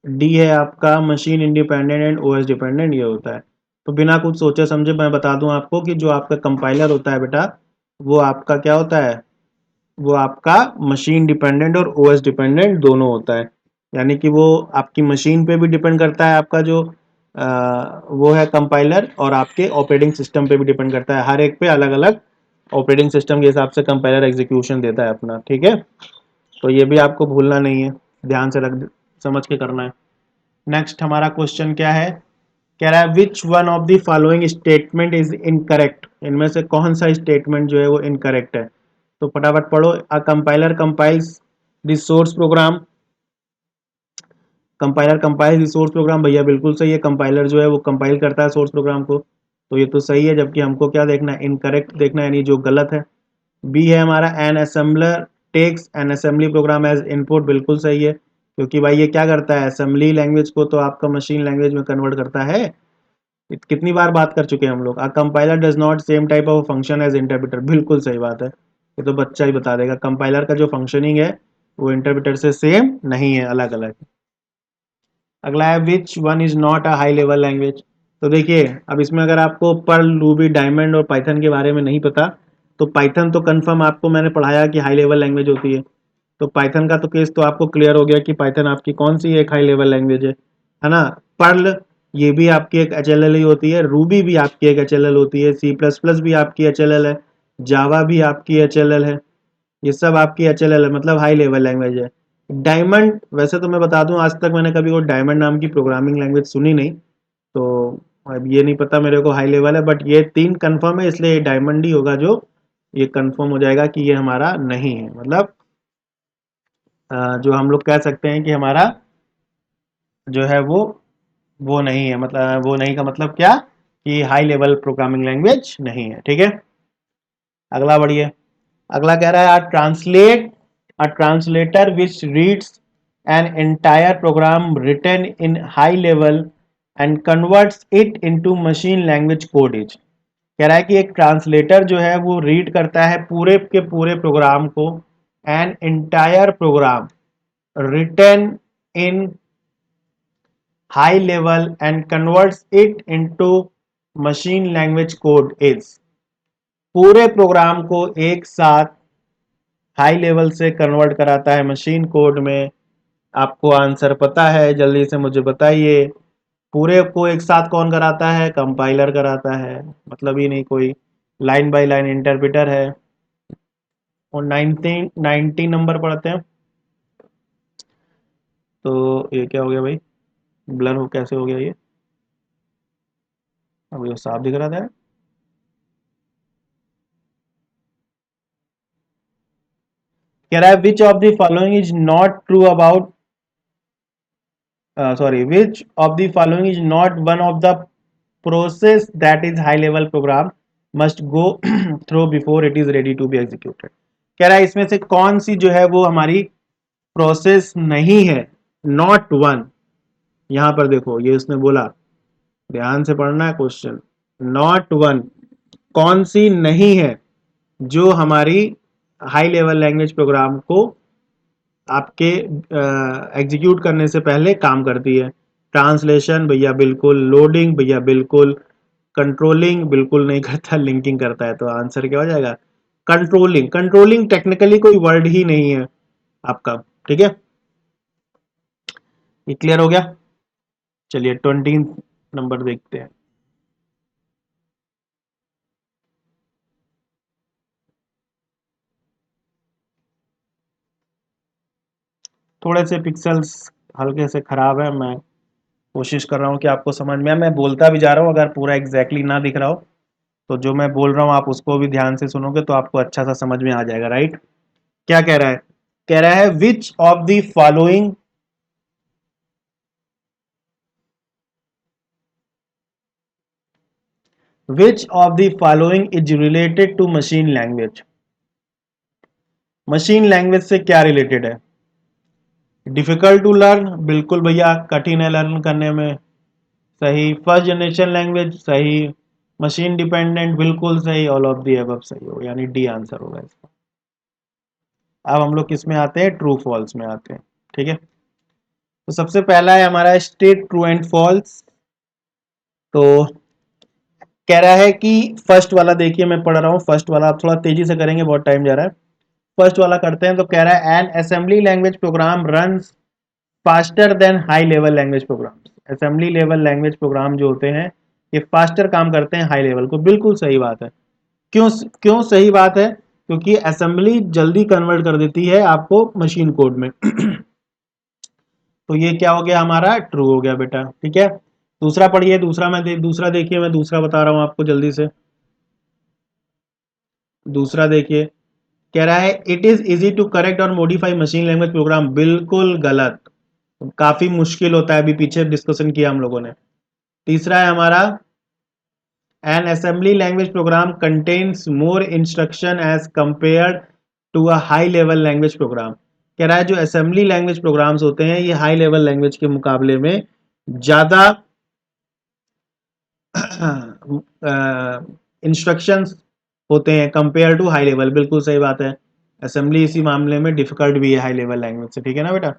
डी है आपका machine independent and OS dependent ये होता है। तो बिना कुछ सोचे समझे मैं बता दूं आपको कि जो आपका कंपाइलर होता है बेटा, वो आपका क्या होता है, वो आपका मशीन डिपेंडेंट और ओएस डिपेंडेंट दोनों होता है। यानी कि वो आपकी मशीन पे भी डिपेंड करता है, आपका जो वो है कंपाइलर, और आपके ऑपरेटिंग सिस्टम पे भी डिपेंड करता है। हर एक पे अलग अलग ऑपरेटिंग सिस्टम के हिसाब से कंपाइलर एग्जीक्यूशन देता है अपना। ठीक है, तो ये भी आपको भूलना नहीं है, ध्यान से रख समझ के करना है। नेक्स्ट हमारा क्वेश्चन क्या है, कह रहा है which one of the following statement is incorrect. इनमें से कौन सा स्टेटमेंट जो है वो इनकरेक्ट है। तो फटाफट पढ़ो, a compiler compiles the source program. Compiler compiles the source program, भैया बिल्कुल सही है, कंपाइलर जो है वो कंपाइल करता है सोर्स प्रोग्राम को, तो ये तो सही है। जबकि हमको क्या देखना है, इनकरेक्ट देखना है, यानी जो गलत है। बी है हमारा an assembler takes an assembly program as input, बिल्कुल सही है, क्योंकि भाई ये क्या करता है, असेंबली लैंग्वेज को तो आपका मशीन लैंग्वेज में कन्वर्ट करता है। कितनी बार बात कर चुके हैं हम लोग। A compiler does not same type of function as interpreter, बिल्कुल सही बात है, ये तो बच्चा ही बता देगा। कंपाइलर का जो फंक्शनिंग है वो इंटरप्रेटर से सेम नहीं है, अलग अलग। अगला है which one is not a high level language. तो देखिए अब इसमें अगर आपको पर्ल रूबी डायमंड और पाइथन के बारे में नहीं पता, तो पाइथन तो कंफर्म आपको मैंने पढ़ाया कि हाई लेवल लैंग्वेज होती है। तो पाइथन का तो केस तो आपको क्लियर हो गया कि पाइथन आपकी कौन सी एक हाई लेवल लैंग्वेज है ना। पर्ल ये भी आपकी एक एच एल एल ही होती है, रूबी भी आपकी एक एच एल एल होती है, सी प्लस प्लस भी आपकी एच एल एल है, जावा भी आपकी एच एल एल है, ये सब आपकी एच एल एल है, मतलब हाई लेवल लैंग्वेज है। डायमंड, वैसे तो मैं बता दूं आज तक मैंने कभी वो डायमंड नाम की प्रोग्रामिंग लैंग्वेज सुनी नहीं, तो अब ये नहीं पता मेरे को हाई लेवल है, बट ये तीन कंफर्म है, इसलिए ये डायमंड ही होगा जो ये कंफर्म हो जाएगा कि ये हमारा नहीं है। मतलब जो हम लोग कह सकते हैं कि हमारा जो है वो नहीं है, मतलब वो नहीं का मतलब क्या, कि हाई लेवल प्रोग्रामिंग लैंग्वेज नहीं है। ठीक है, अगला बढ़िए। अगला कह रहा है a translator which reads an entire program written in high level and converts it into machine language code is. कह रहा है कि एक ट्रांसलेटर जो है वो रीड करता है पूरे के पूरे प्रोग्राम को, an entire program written in high level and converts it into machine language code is. पूरे प्रोग्राम को एक साथ हाई लेवल से कन्वर्ट कराता है मशीन कोड में। आपको आंसर पता है, जल्दी से मुझे बताइए। पूरे को एक साथ कौन कराता है, कंपाइलर कराता है, मतलब ही नहीं कोई, लाइन बाय लाइन इंटरप्रेटर है। और 19 नंबर पढ़ते हैं। तो ये क्या हो गया भाई, ब्लर हो कैसे हो गया ये, अब ये साफ दिख रहा था। कह रहा है which of the following is not true about, sorry, which of the following is not one of the process that is high level program must go through before it is ready to be executed। कह रहा है इसमें से कौन सी जो है वो हमारी प्रोसेस नहीं है, नॉट वन। यहां पर देखो ये उसने बोला, ध्यान से पढ़ना है क्वेश्चन, नॉट वन, कौन सी नहीं है जो हमारी हाई लेवल लैंग्वेज प्रोग्राम को आपके एग्जीक्यूट करने से पहले काम करती है। ट्रांसलेशन भैया बिल्कुल, लोडिंग भैया बिल्कुल, कंट्रोलिंग बिल्कुल नहीं करता, लिंकिंग करता है। तो आंसर क्या हो जाएगा, कंट्रोलिंग। कंट्रोलिंग टेक्निकली कोई वर्ड ही नहीं है आपका, ठीक है। ये क्लियर हो गया। चलिए 20 नंबर देखते हैं। थोड़े से पिक्सल्स हल्के से खराब है, मैं कोशिश कर रहा हूँ कि आपको समझ में आए। मैं बोलता भी जा रहा हूँ, अगर पूरा एग्जैक्टली ना दिख रहा हो तो जो मैं बोल रहा हूँ आप उसको भी ध्यान से सुनोगे तो आपको अच्छा सा समझ में आ जाएगा, राइट। क्या कह रहा है, कह रहा है which of the following, which of the following is related to machine language. Machine language से क्या रिलेटेड है, डिफिकल्ट टू लर्न, बिल्कुल भैया कठिन है लर्न करने में, सही। फर्स्ट जनरेशन लैंग्वेज, सही। मशीन डिपेंडेंट, बिल्कुल सही। ऑल ऑफ दी अबव सही हो, यानी डी आंसर होगा इसका। अब हम लोग किस में आते हैं, ट्रू फॉल्स में आते हैं, ठीक है। तो सबसे पहला है हमारा स्टेट ट्रू एंड फॉल्स। तो कह रहा है कि फर्स्ट वाला देखिए, मैं पढ़ रहा हूँ फर्स्ट वाला, आप थोड़ा तेजी से करेंगे, बहुत टाइम जा रहा है। फर्स्ट वाला करते हैं। तो कह रहा है N assembly language programme runs faster then high level language programme. Assembly level language programme जो होते हैं ये फास्टर काम करते हैं हाई लेवल को, बिल्कुल सही बात है। क्यों, क्यों सही बात है, क्योंकि असेंबली जल्दी कन्वर्ट कर देती है आपको मशीन कोड में। तो ये क्या हो गया हमारा, ट्रू हो गया बेटा, ठीक है। दूसरा पढ़िए, दूसरा दूसरा देखिए, मैं दूसरा बता रहा हूं आपको जल्दी से। दूसरा देखिए, कह रहा है it is easy to correct और मॉडिफाई मशीन लैंग्वेज प्रोग्राम, बिल्कुल गलत। काफी मुश्किल होता है, अभी पीछे डिस्कशन किया हम लोगों ने। तीसरा है हमारा an assembly language program contains more instruction as compared to a high level language program. कह रहा है जो असेंबली लैंग्वेज प्रोग्राम्स होते हैं ये हाई लेवल लैंग्वेज के मुकाबले में ज्यादा इंस्ट्रक्शंस होते हैं कंपेयर टू हाई लेवल, बिल्कुल सही बात है। असेंबली इसी मामले में डिफिकल्ट भी है हाई लेवल लैंग्वेज से, ठीक है ना बेटा।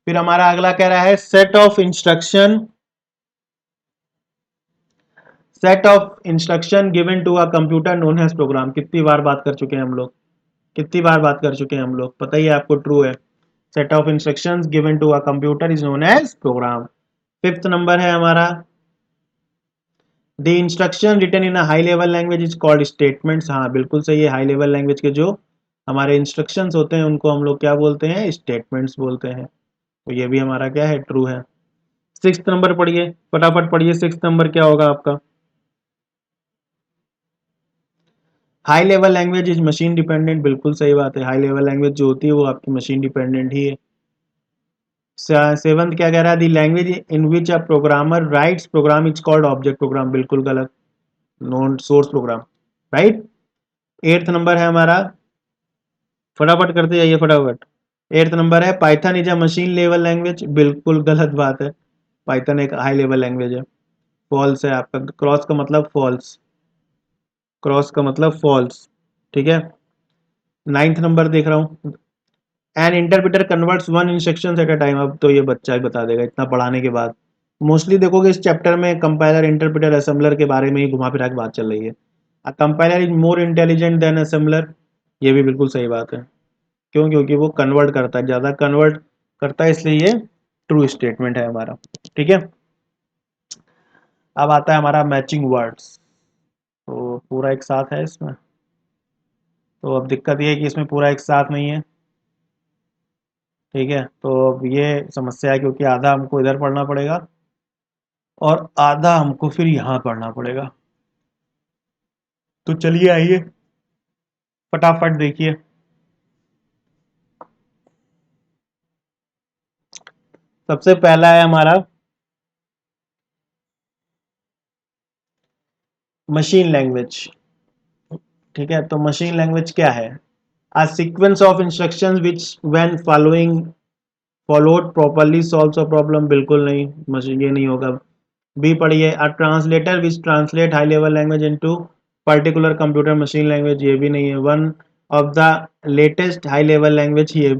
फिर हमारा अगला कह रहा है set of instruction, set of instruction given to a computer known as program. कितनी बार बात कर चुके हैं हम लोग, कितनी बार बात कर चुके हैं हम लोग, पता ही है आपको, ट्रू है। Set of instructions given to a computer is known as program. Fifth number है हमारा the instruction written in high level language is called statements. हाँ बिल्कुल सही है, हाई लेवल लैंग्वेज के जो हमारे इंस्ट्रक्शंस होते हैं उनको हम लोग क्या बोलते हैं, स्टेटमेंट्स बोलते हैं। तो ये भी हमारा क्या है, ट्रू है। सिक्स नंबर पढ़िए, फटाफट पढ़िए, सिक्स नंबर क्या होगा आपका, high level language is machine dependent, बिल्कुल सही बात है। हाई लेवल लैंग्वेज जो होती है वो आपकी मशीन डिपेंडेंट ही है। सेवंथ क्या कह रहा है, the language in which a programmer writes program is called object program, बिल्कुल गलत, non source program, right. Eighth number है हमारा, फटाफट करते जाइए फटाफट। एट्थ नंबर है Python is a machine level language, बिल्कुल गलत बात है। पाइथन एक हाई लेवल लैंग्वेज है, फॉल्स है आपका। क्रॉस का मतलब फॉल्स, क्रॉस का मतलब फॉल्स, ठीक है। नाइन्थ नंबर देख रहा हूँ, N interpreter converts one instruction at a time. अब तो ये बच्चा ही बता देगा इतना पढ़ाने के बाद। मोस्टली देखोगे इस चैप्टर में कंपाइलर इंटरप्रेटर असेंबलर के बारे में ही घुमा फिरा के बात चल रही है। A compiler is more intelligent than assembler, ये भी बिल्कुल सही बात है। क्यों, क्योंकि वो कन्वर्ट करता है, ज़्यादा कन्वर्ट करता है, इसलिए ये ट्रू स्टेटमेंट है हमारा, ठीक है। अब आता है हमारा मैचिंग वर्ड्स। तो पूरा एक साथ है इसमें, तो अब दिक्कत ये है कि इसमें पूरा एक साथ नहीं है, ठीक है। तो अब ये समस्या है क्योंकि आधा हमको इधर पढ़ना पड़ेगा और आधा हमको फिर यहाँ पढ़ना पड़ेगा। तो चलिए आइए फटाफट देखिए। सबसे पहला है हमारा मशीन लैंग्वेज। ठीक है, तो मशीन लैंग्वेज क्या है? A sequence of instructions which when followed properly solves a problem। बिल्कुल नहीं, मशीन ये नहीं होगा। बी पढ़िए, a translator which translate high level language into particular computer machine language। ये भी नहीं है। one of the latest high level language, ये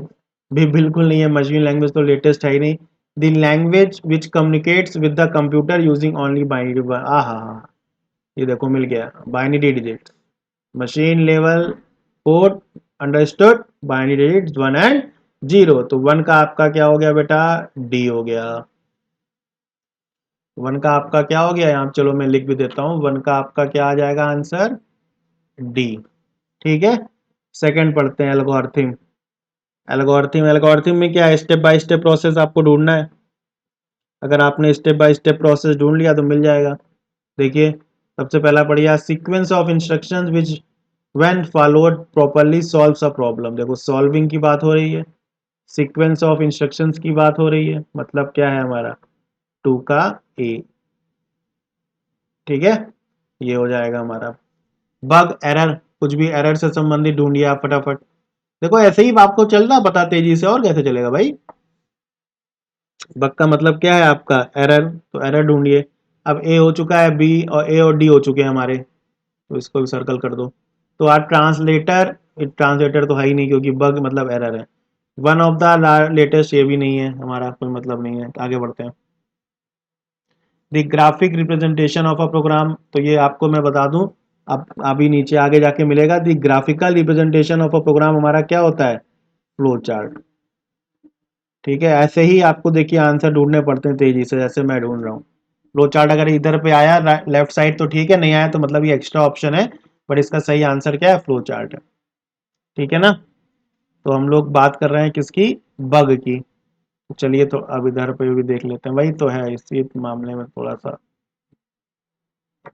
भी बिल्कुल नहीं है। मशीन लैंग्वेज तो लेटेस्ट है ही नहीं। the language which communicates with the computer using only binary। ये देखो मिल गया, binary digit. Machine level code understood, binary digits 1 and 0। तो 1 का आपका क्या हो गया बेटा? डी हो गया। 1 का आपका क्या हो गया? यहाँ चलो मैं लिख भी देता हूँ। 1 का आपका क्या आ जाएगा आंसर? डी। ठीक है, सेकंड पढ़ते हैं एल्गोरिथम। एल्गोरिथम में क्या है? स्टेप बाय स्टेप प्रोसेस आपको ढूंढना है। अगर आपने स्टेप बाय स्टेप प्रोसेस ढूंढ लिया तो मिल जाएगा। देखिए, सबसे पहला पढ़िए, sequence of instructions which when followed properly solves a problem. देखो सॉल्विंग की बात हो रही है, सीक्वेंस ऑफ इंस्ट्रक्शंस की बात हो रही है, मतलब क्या है हमारा? 2 का ए। ठीक है, ये हो जाएगा हमारा। बग एरर, कुछ भी एरर से संबंधित ढूंढिए आप फटाफट। देखो ऐसे ही आपको चलना पता तेजी से, और कैसे चलेगा भाई? बग का मतलब क्या है आपका? एरर। तो एरर ढूंढिए। अब ए हो चुका है, बी और ए और डी हो चुके हैं हमारे, तो इसको भी सर्कल कर दो। तो आज ट्रांसलेटर, ट्रांसलेटर तो है ही नहीं क्योंकि बग मतलब एरर है। वन ऑफ द लेटेस्ट, ये भी नहीं है हमारा, कोई मतलब नहीं है। आगे बढ़ते हैं। The graphic representation of a program, तो ये आपको मैं बता दूं, अब अभी नीचे आगे जाके मिलेगा। The graphical representation of a program हमारा क्या होता है? Flow chart. ठीक है, ऐसे ही आपको देखिए आंसर ढूंढने पड़ते हैं तेजी से, जैसे मैं ढूंढ रहा हूँ। फ्लो चार्ट अगर इधर पे आया लेफ्ट साइड तो ठीक है, नहीं आया तो मतलब ये एक्स्ट्रा ऑप्शन है। बट इसका सही आंसर क्या है? फ्लो चार्ट है। ठीक है ना? तो हम लोग बात कर रहे हैं किसकी? बग की। तो चलिए, तो अब इधर पे भी देख लेते हैं। वही तो है, इसी मामले में थोड़ा सा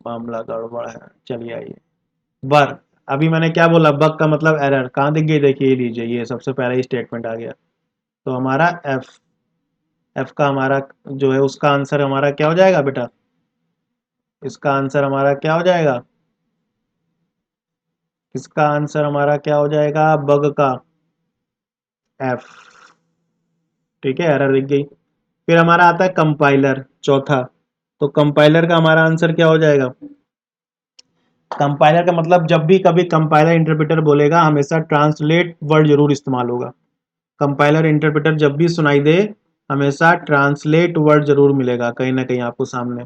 मामला गड़बड़ है। चलिए आइए। बर, अभी मैंने क्या बोला? बग का मतलब एरर। कहाँ दिख गई? देखिए ये लीजिए, ये सबसे पहला ही स्टेटमेंट आ गया। तो हमारा एफ, एफ का हमारा जो है उसका आंसर हमारा क्या हो जाएगा बेटा? इसका आंसर हमारा क्या हो जाएगा? इसका आंसर हमारा क्या हो जाएगा बग का? एफ। ठीक है, एरर दिख गई। फिर हमारा आता है कंपाइलर, चौथा। तो कंपाइलर का हमारा आंसर क्या हो जाएगा? कंपाइलर का मतलब जब भी कभी कंपाइलर इंटरप्रेटर बोलेगा हमेशा ट्रांसलेट वर्ड जरूर इस्तेमाल होगा। कंपाइलर इंटरप्रेटर जब भी सुनाई दे, हमेशा ट्रांसलेट वर्ड जरूर मिलेगा कहीं ना कहीं आपको सामने।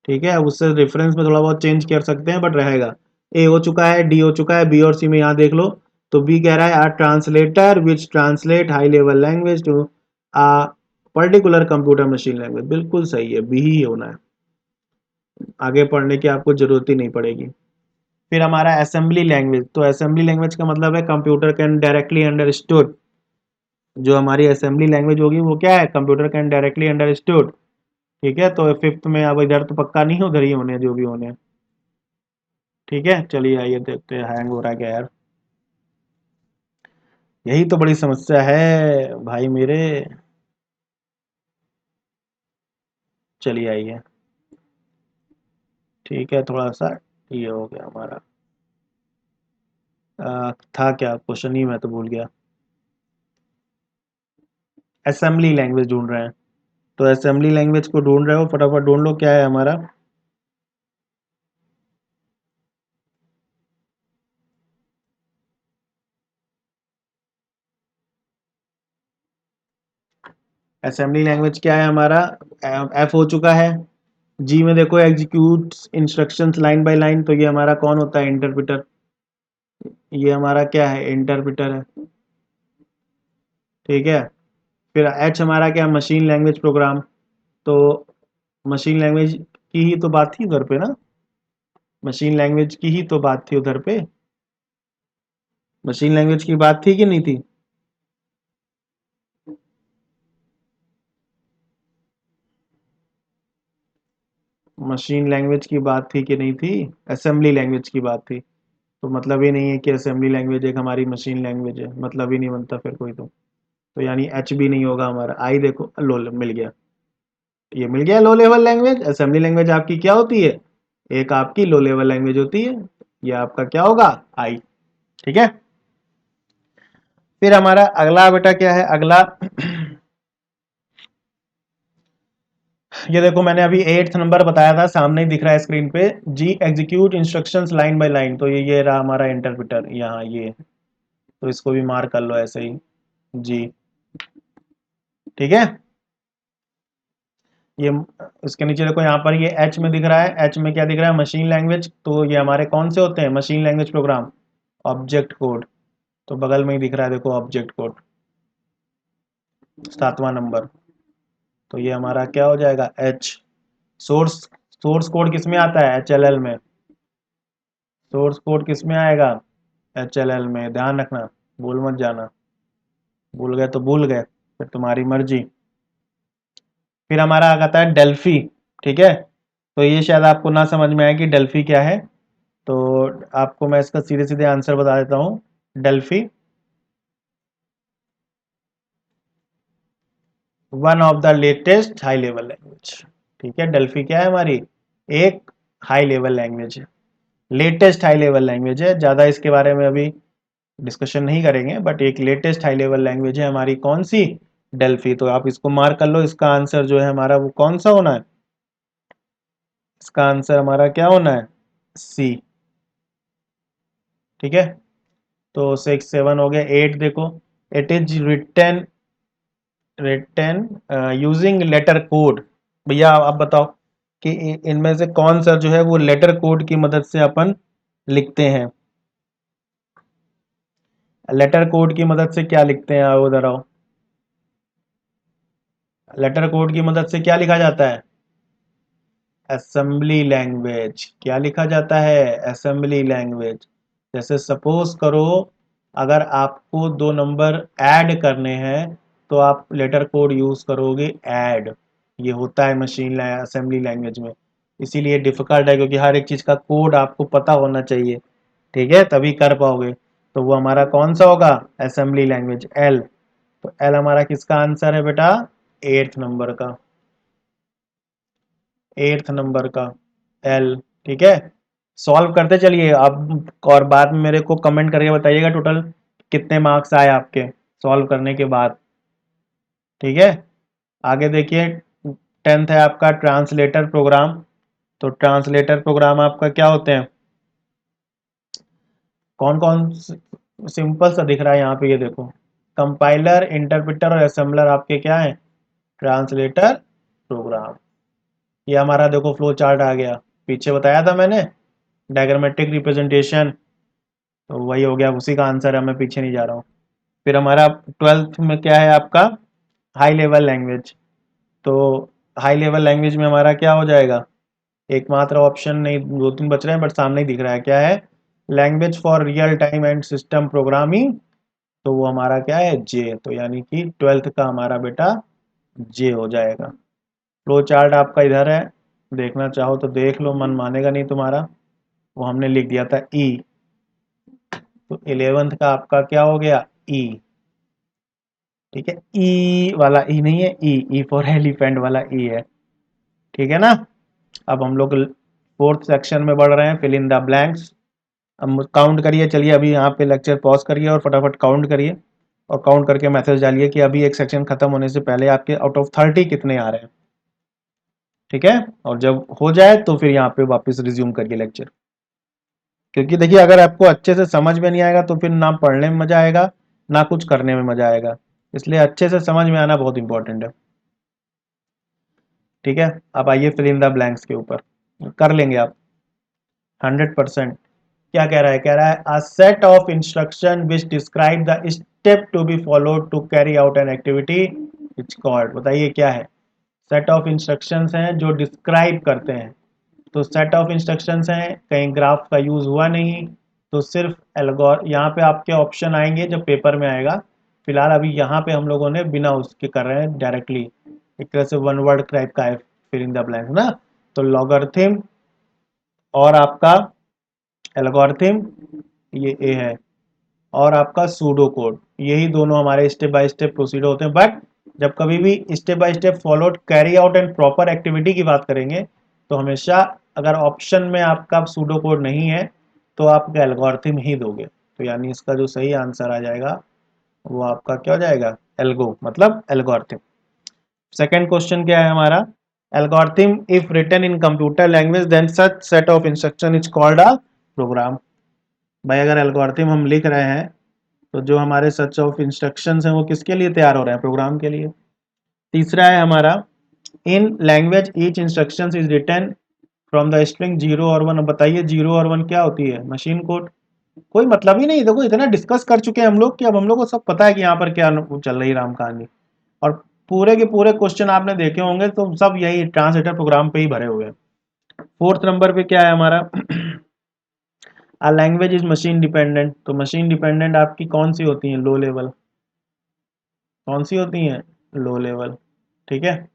ठीक है, उससे रेफरेंस में थोड़ा बहुत चेंज कर सकते हैं बट रहेगा। ए हो चुका है, डी हो चुका है, बी और सी में यहाँ देख लो। तो बी कह रहा है, are translator which translate high level language to a particular computer machine language. बिल्कुल सही है, बी ही होना है। आगे पढ़ने की आपको जरूरत ही नहीं पड़ेगी। फिर हमारा असेंबली लैंग्वेज। तो असेंबली लैंग्वेज का मतलब है कंप्यूटर कैन डायरेक्टली अंडरस्टूड। जो हमारी असेंबली लैंग्वेज होगी वो क्या है? Computer can directly understood. ठीक है, तो फिफ्थ में अब इधर तो पक्का नहीं, उधर ही होने जो भी होने। ठीक है, चलिए आइए देखते हैं हैंग हो रहा है क्या यार। यही तो बड़ी समस्या है भाई मेरे। चलिए आइए। ठीक है, थोड़ा सा ये हो गया हमारा। था क्या क्वेश्चन ही मैं तो भूल गया। असेंबली लैंग्वेज ढूंढ रहे हैं। तो असेंबली लैंग्वेज को ढूंढ रहे हो, फटाफट ढूंढ लो क्या है हमारा। असेंबली लैंग्वेज क्या है हमारा? एफ हो चुका है। जी में देखो execute instructions line by line, तो ये हमारा कौन होता है? इंटरप्रेटर। ये हमारा क्या है? इंटरप्रेटर है। ठीक है, फिर एच हमारा क्या? Machine language programme. तो मशीन लैंग्वेज की ही तो बात थी उधर पे ना, मशीन लैंग्वेज की ही तो बात थी उधर पे। मशीन लैंग्वेज की बात थी कि नहीं थी? मशीन लैंग्वेज की बात थी कि नहीं थी? असेंबली लैंग्वेज की बात थी। तो मतलब ही नहीं है कि असेंबली लैंग्वेज एक हमारी मशीन लैंग्वेज है, मतलब ही नहीं बनता फिर कोई। तो यानी एच भी नहीं होगा हमारा। आई देखो, लो मिल गया, ये मिल गया low level language. Assembly language आपकी क्या होती है? एक आपकी लो लेवल लैंग्वेज होती है। ये आपका क्या होगा? आई। ठीक है। फिर हमारा अगला बेटा क्या है? अगला ये देखो, मैंने अभी 8th नंबर बताया था, सामने ही दिख रहा है स्क्रीन पे। जी execute instructions line by line. तो ये रहा हमारा इंटरप्रेटर यहाँ, ये। तो इसको भी मार्क कर लो ऐसे ही, जी। ठीक है। ये इसके नीचे देखो, यहाँ पर ये एच में दिख रहा है। एच में क्या दिख रहा है? Machine language. तो ये हमारे कौन से होते हैं? Machine language programme. Object code. तो बगल में ही दिख रहा है देखो, ऑब्जेक्ट कोड, 7वां नंबर। तो ये हमारा क्या हो जाएगा? एच। सोर्स सोर्स कोड किस में आता है? एच एल एल में। सोर्स कोड किस में आएगा? एच एल एल में। ध्यान रखना, भूल मत जाना। भूल गए तो भूल गए, फिर तुम्हारी मर्जी। फिर हमारा आता है डेल्फी। ठीक है। तो ये शायद आपको ना समझ में आए कि डेल्फी क्या है। तो आपको मैं इसका सीधे सीधे आंसर बता देता हूँ। Delphi one of the latest high level language. ठीक है। डेल्फी क्या है हमारी? एक हाई लेवल लैंग्वेज है, लेटेस्ट हाई लेवल लैंग्वेज है। ज़्यादा इसके बारे में अभी डिस्कशन नहीं करेंगे, बट एक लेटेस्ट हाई लेवल लैंग्वेज है हमारी, कौन सी? डेल्फी। तो आप इसको मार्क कर लो। इसका आंसर जो है हमारा वो कौन सा होना है? इसका आंसर हमारा क्या होना है? सी। ठीक है। तो 6 7 हो गया। 8 देखो, it is written using letter code. भैया आप बताओ कि इनमें से कौन सा जो है वो लेटर कोड की मदद से अपन लिखते हैं? लेटर कोड की मदद से क्या लिखते हैं? आओ उधर आओ। लेटर कोड की मदद से क्या लिखा जाता है? Assembly language. क्या लिखा जाता है? Assembly language. जैसे सपोज करो, अगर आपको दो नंबर ऐड करने हैं, तो आप लेटर कोड यूज करोगे ऐड। ये होता है मशीन असेंबली लैंग्वेज में। इसीलिए डिफिकल्ट है, क्योंकि हर एक चीज का कोड आपको पता होना चाहिए। ठीक है, तभी कर पाओगे। तो वो हमारा कौन सा होगा? Assembly language, L. तो एल हमारा किसका आंसर है बेटा? 8th नंबर का। 8th नंबर का एल। ठीक है। सॉल्व करते चलिए अब, और बाद में मेरे को कमेंट करके बताइएगा टोटल कितने मार्क्स आए आपके सॉल्व करने के बाद। ठीक है। आगे देखिए, 10th है आपका ट्रांसलेटर प्रोग्राम। तो ट्रांसलेटर प्रोग्राम आपका क्या होते हैं? कौन कौन? सिंपल सा दिख रहा है यहाँ पे, ये देखो। कंपाइलर, इंटरप्रेटर और असेंबलर आपके क्या है? Translator program. ये हमारा देखो फ्लो चार्ट आ गया, पीछे बताया था मैंने, डायग्रामेटिक रिप्रेजेंटेशन। तो वही हो गया, उसी का आंसर है, मैं पीछे नहीं जा रहा हूँ। फिर हमारा 12th में क्या है आपका? High level language. तो हाई लेवल लैंग्वेज में हमारा क्या हो जाएगा? एकमात्र ऑप्शन नहीं, दो तीन बच रहे हैं, बट सामने ही दिख रहा है क्या है? Language for real time and system programming. तो वो हमारा क्या है? जे। तो यानी कि 12th का हमारा बेटा जे हो जाएगा। फ्लो चार्ट आपका इधर है, देखना चाहो तो देख लो, मन मानेगा नहीं तुम्हारा। वो हमने लिख दिया था ई। तो 11th का आपका क्या हो गया? ई। ठीक है। ई वाला ई नहीं है, ई फॉर एलिफेंट वाला ई है। ठीक है ना। अब हम लोग 4th सेक्शन में बढ़ रहे हैं, फिल इन द ब्लैंक्स। अब काउंट करिए, चलिए अभी यहाँ पे लेक्चर पॉज करिए और फटाफट काउंट करिए, और काउंट करके मैसेज डालिए कि अभी एक सेक्शन खत्म होने से पहले आपके आउट ऑफ 30 कितने आ रहे हैं। ठीक है। और जब हो जाए तो फिर यहाँ पे वापस रिज्यूम करिए लेक्चर। क्योंकि देखिए, अगर आपको अच्छे से समझ में नहीं आएगा तो फिर ना पढ़ने में मजा आएगा, ना कुछ करने में मजा आएगा। इसलिए अच्छे से समझ में आना बहुत इंपॉर्टेंट है। ठीक है। अब आइए फिल इन द ब्लैंक्स के ऊपर, कर लेंगे आप 100%। क्या कह रहा है? कह रहा है a set of instruction which describe the step to be followed to carry out an activity it's called. बताइए क्या है? सेट ऑफ इंस्ट्रक्शंस हैं जो डिस्क्राइब करते हैं। तो सेट ऑफ इंस्ट्रक्शंस हैं, कहीं ग्राफ का यूज हुआ नहीं, तो सिर्फ एल्गोर, यहाँ पे आपके ऑप्शन आएंगे जब पेपर में आएगा। फिलहाल अभी यहाँ पे हम लोगों ने बिना उसके कर रहे हैं डायरेक्टली, एक तरह से वन वर्ड टाइप का है फिल इन द ब्लैंक ना। तो लॉगरिथम और आपका एल्गोरिथम ये ए है, और आपका सूडो कोड, यही दोनों हमारे स्टेप बाय स्टेप प्रोसीजर होते हैं। बट जब कभी भी step by step followed carry out and proper activity की बात करेंगे तो हमेशा अगर ऑप्शन में आपका सूडो कोड नहीं है तो आप एल्गोरिथम ही दोगे। तो यानी इसका जो सही आंसर आ जाएगा वो आपका क्या हो जाएगा, एल्गो, मतलब एल्गोरिथम। सेकेंड क्वेश्चन क्या है हमारा, algorithm if written in computer language then such set of instruction is called a program. भाई अगर एल्गोरिथम हम लिख रहे हैं तो जो हमारे सच ऑफ इंस्ट्रक्शंस हैं वो किसके लिए तैयार हो रहे हैं, प्रोग्राम के लिए। तीसरा है हमारा, in language each instructions is written from the string 0 और 1। अब बताइए 0 और 1 क्या होती है, मशीन कोड। कोई मतलब ही नहीं, देखो इतना डिस्कस कर चुके हैं हम लोग कि अब हम लोग को सब पता है कि यहाँ पर क्या चल रही राम कहानी। और पूरे के पूरे क्वेश्चन आपने देखे होंगे तो सब यही ट्रांसलेटर प्रोग्राम पे ही भरे हुए हैं। फोर्थ नंबर पे क्या है हमारा, आ लैंग्वेज इज मशीन डिपेंडेंट। तो मशीन डिपेंडेंट आपकी कौन सी होती है, लो लेवल, कौन सी होती है, लो लेवल, ठीक है।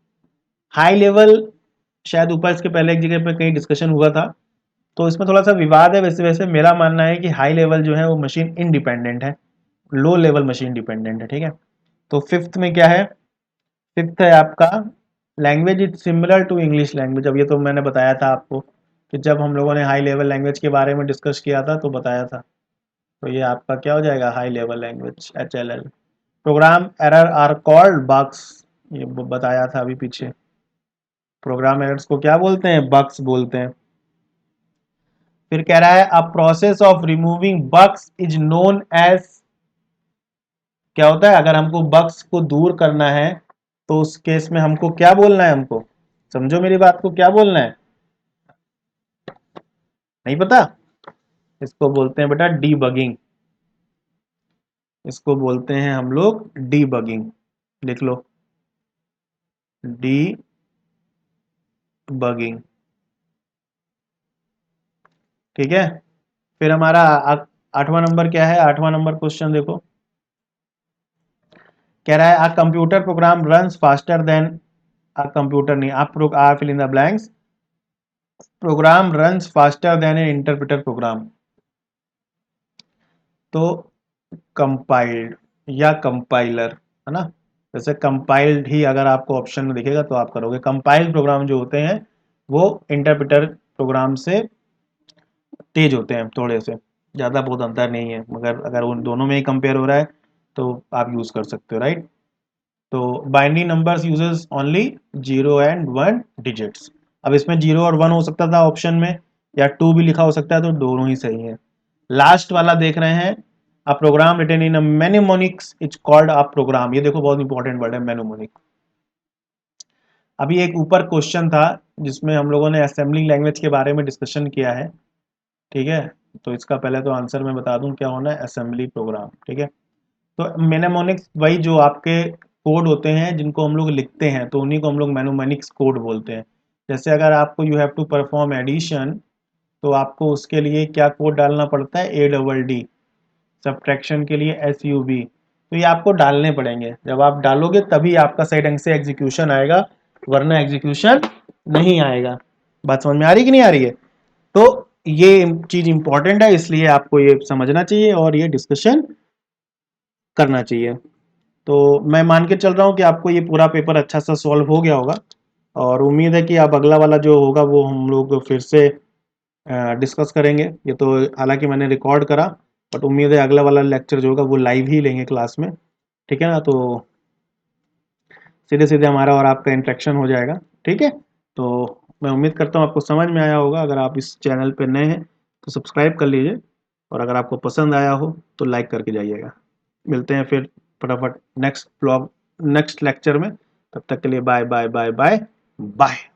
हाई लेवल शायद ऊपर इसके पहले एक जगह पे कहीं डिस्कशन हुआ था, तो इसमें थोड़ा सा विवाद है। वैसे वैसे मेरा मानना है कि हाई लेवल जो है वो मशीन इंडिपेंडेंट है, लो लेवल मशीन डिपेंडेंट है, ठीक है। तो फिफ्थ में क्या है, फिफ्थ है आपका, language is similar to English language. अब ये तो मैंने बताया था आपको कि जब हम लोगों ने हाई लेवल लैंग्वेज के बारे में डिस्कस किया था तो बताया था। तो ये आपका क्या हो जाएगा, high level language, HLL। Program error are called bugs, ये बताया था अभी पीछे। प्रोग्राम एरर्स को क्या बोलते हैं, बग्स बोलते हैं। फिर कह रहा है a process of removing bugs is known as, क्या होता है अगर हमको बग्स को दूर करना है तो उस केस में हमको क्या बोलना है, हमको समझो मेरी बात को, क्या बोलना है, नहीं पता। इसको बोलते हैं बेटा डीबगिंग, इसको बोलते हैं हम लोग डीबगिंग, लिख लो, डीबगिंग, ठीक है। फिर हमारा आठवां नंबर क्या है, आठवां नंबर क्वेश्चन देखो, कह रहा है a computer program runs faster than, a computer नहीं, आप fill in the blanks, program runs faster than an interpreter program. तो कंपाइल्ड या कंपाइलर, है ना। जैसे कंपाइल्ड ही अगर आपको ऑप्शन में दिखेगा तो आप करोगे। कंपाइल्ड प्रोग्राम जो होते हैं वो इंटरप्रेटर प्रोग्राम से तेज होते हैं थोड़े से, ज़्यादा बहुत अंतर नहीं है, मगर अगर उन दोनों में ही कंपेयर हो रहा है तो आप यूज़ कर सकते हो, राइट। तो binary numbers uses only 0 and 1 digits. अब इसमें 0 और 1 हो सकता था ऑप्शन में, या 2 भी लिखा हो सकता है, तो दोनों ही सही है। लास्ट वाला देख रहे हैं, a program written in a mnemonics is called a program. ये देखो बहुत इंपॉर्टेंट वर्ड है मेनोमोनिक। अभी एक ऊपर क्वेश्चन था जिसमें हम लोगों ने असेंबलिंग लैंग्वेज के बारे में डिस्कशन किया है, ठीक है। तो इसका पहले तो आंसर मैं बता दूं क्या होना है, असेंबली प्रोग्राम, ठीक है। तो मेनेमोनिक्स वही जो आपके कोड होते हैं जिनको हम लोग लिखते हैं तो उन्हीं को हम लोग मेनोमोनिक्स कोड बोलते हैं। जैसे अगर आपको you have to perform addition तो आपको उसके लिए क्या कोड डालना पड़ता है, ADD। सब्ट्रैक्शन के लिए SUB। तो ये आपको डालने पड़ेंगे, जब आप डालोगे तभी आपका सही ढंग से एग्जीक्यूशन आएगा, वरना एग्जीक्यूशन नहीं आएगा। बात समझ में आ रही कि नहीं आ रही है। तो ये चीज इंपॉर्टेंट है, इसलिए आपको ये समझना चाहिए और ये डिस्कशन करना चाहिए। तो मैं मान के चल रहा हूँ कि आपको ये पूरा पेपर अच्छा सा सॉल्व हो गया होगा, और उम्मीद है कि अब अगला वाला जो होगा वो हम लोग फिर से डिस्कस करेंगे। ये तो हालांकि मैंने रिकॉर्ड करा, बट उम्मीद है अगला वाला लेक्चर जो होगा वो लाइव ही लेंगे क्लास में, ठीक है ना। तो सीधे सीधे हमारा और आपका इंटरेक्शन हो जाएगा, ठीक है। तो मैं उम्मीद करता हूँ आपको समझ में आया होगा। अगर आप इस चैनल पर नए हैं तो सब्सक्राइब कर लीजिए, और अगर आपको पसंद आया हो तो लाइक करके जाइएगा। मिलते हैं फिर फटाफट नेक्स्ट ब्लॉग, नेक्स्ट लेक्चर में। तब तक के लिए bye bye bye bye bye.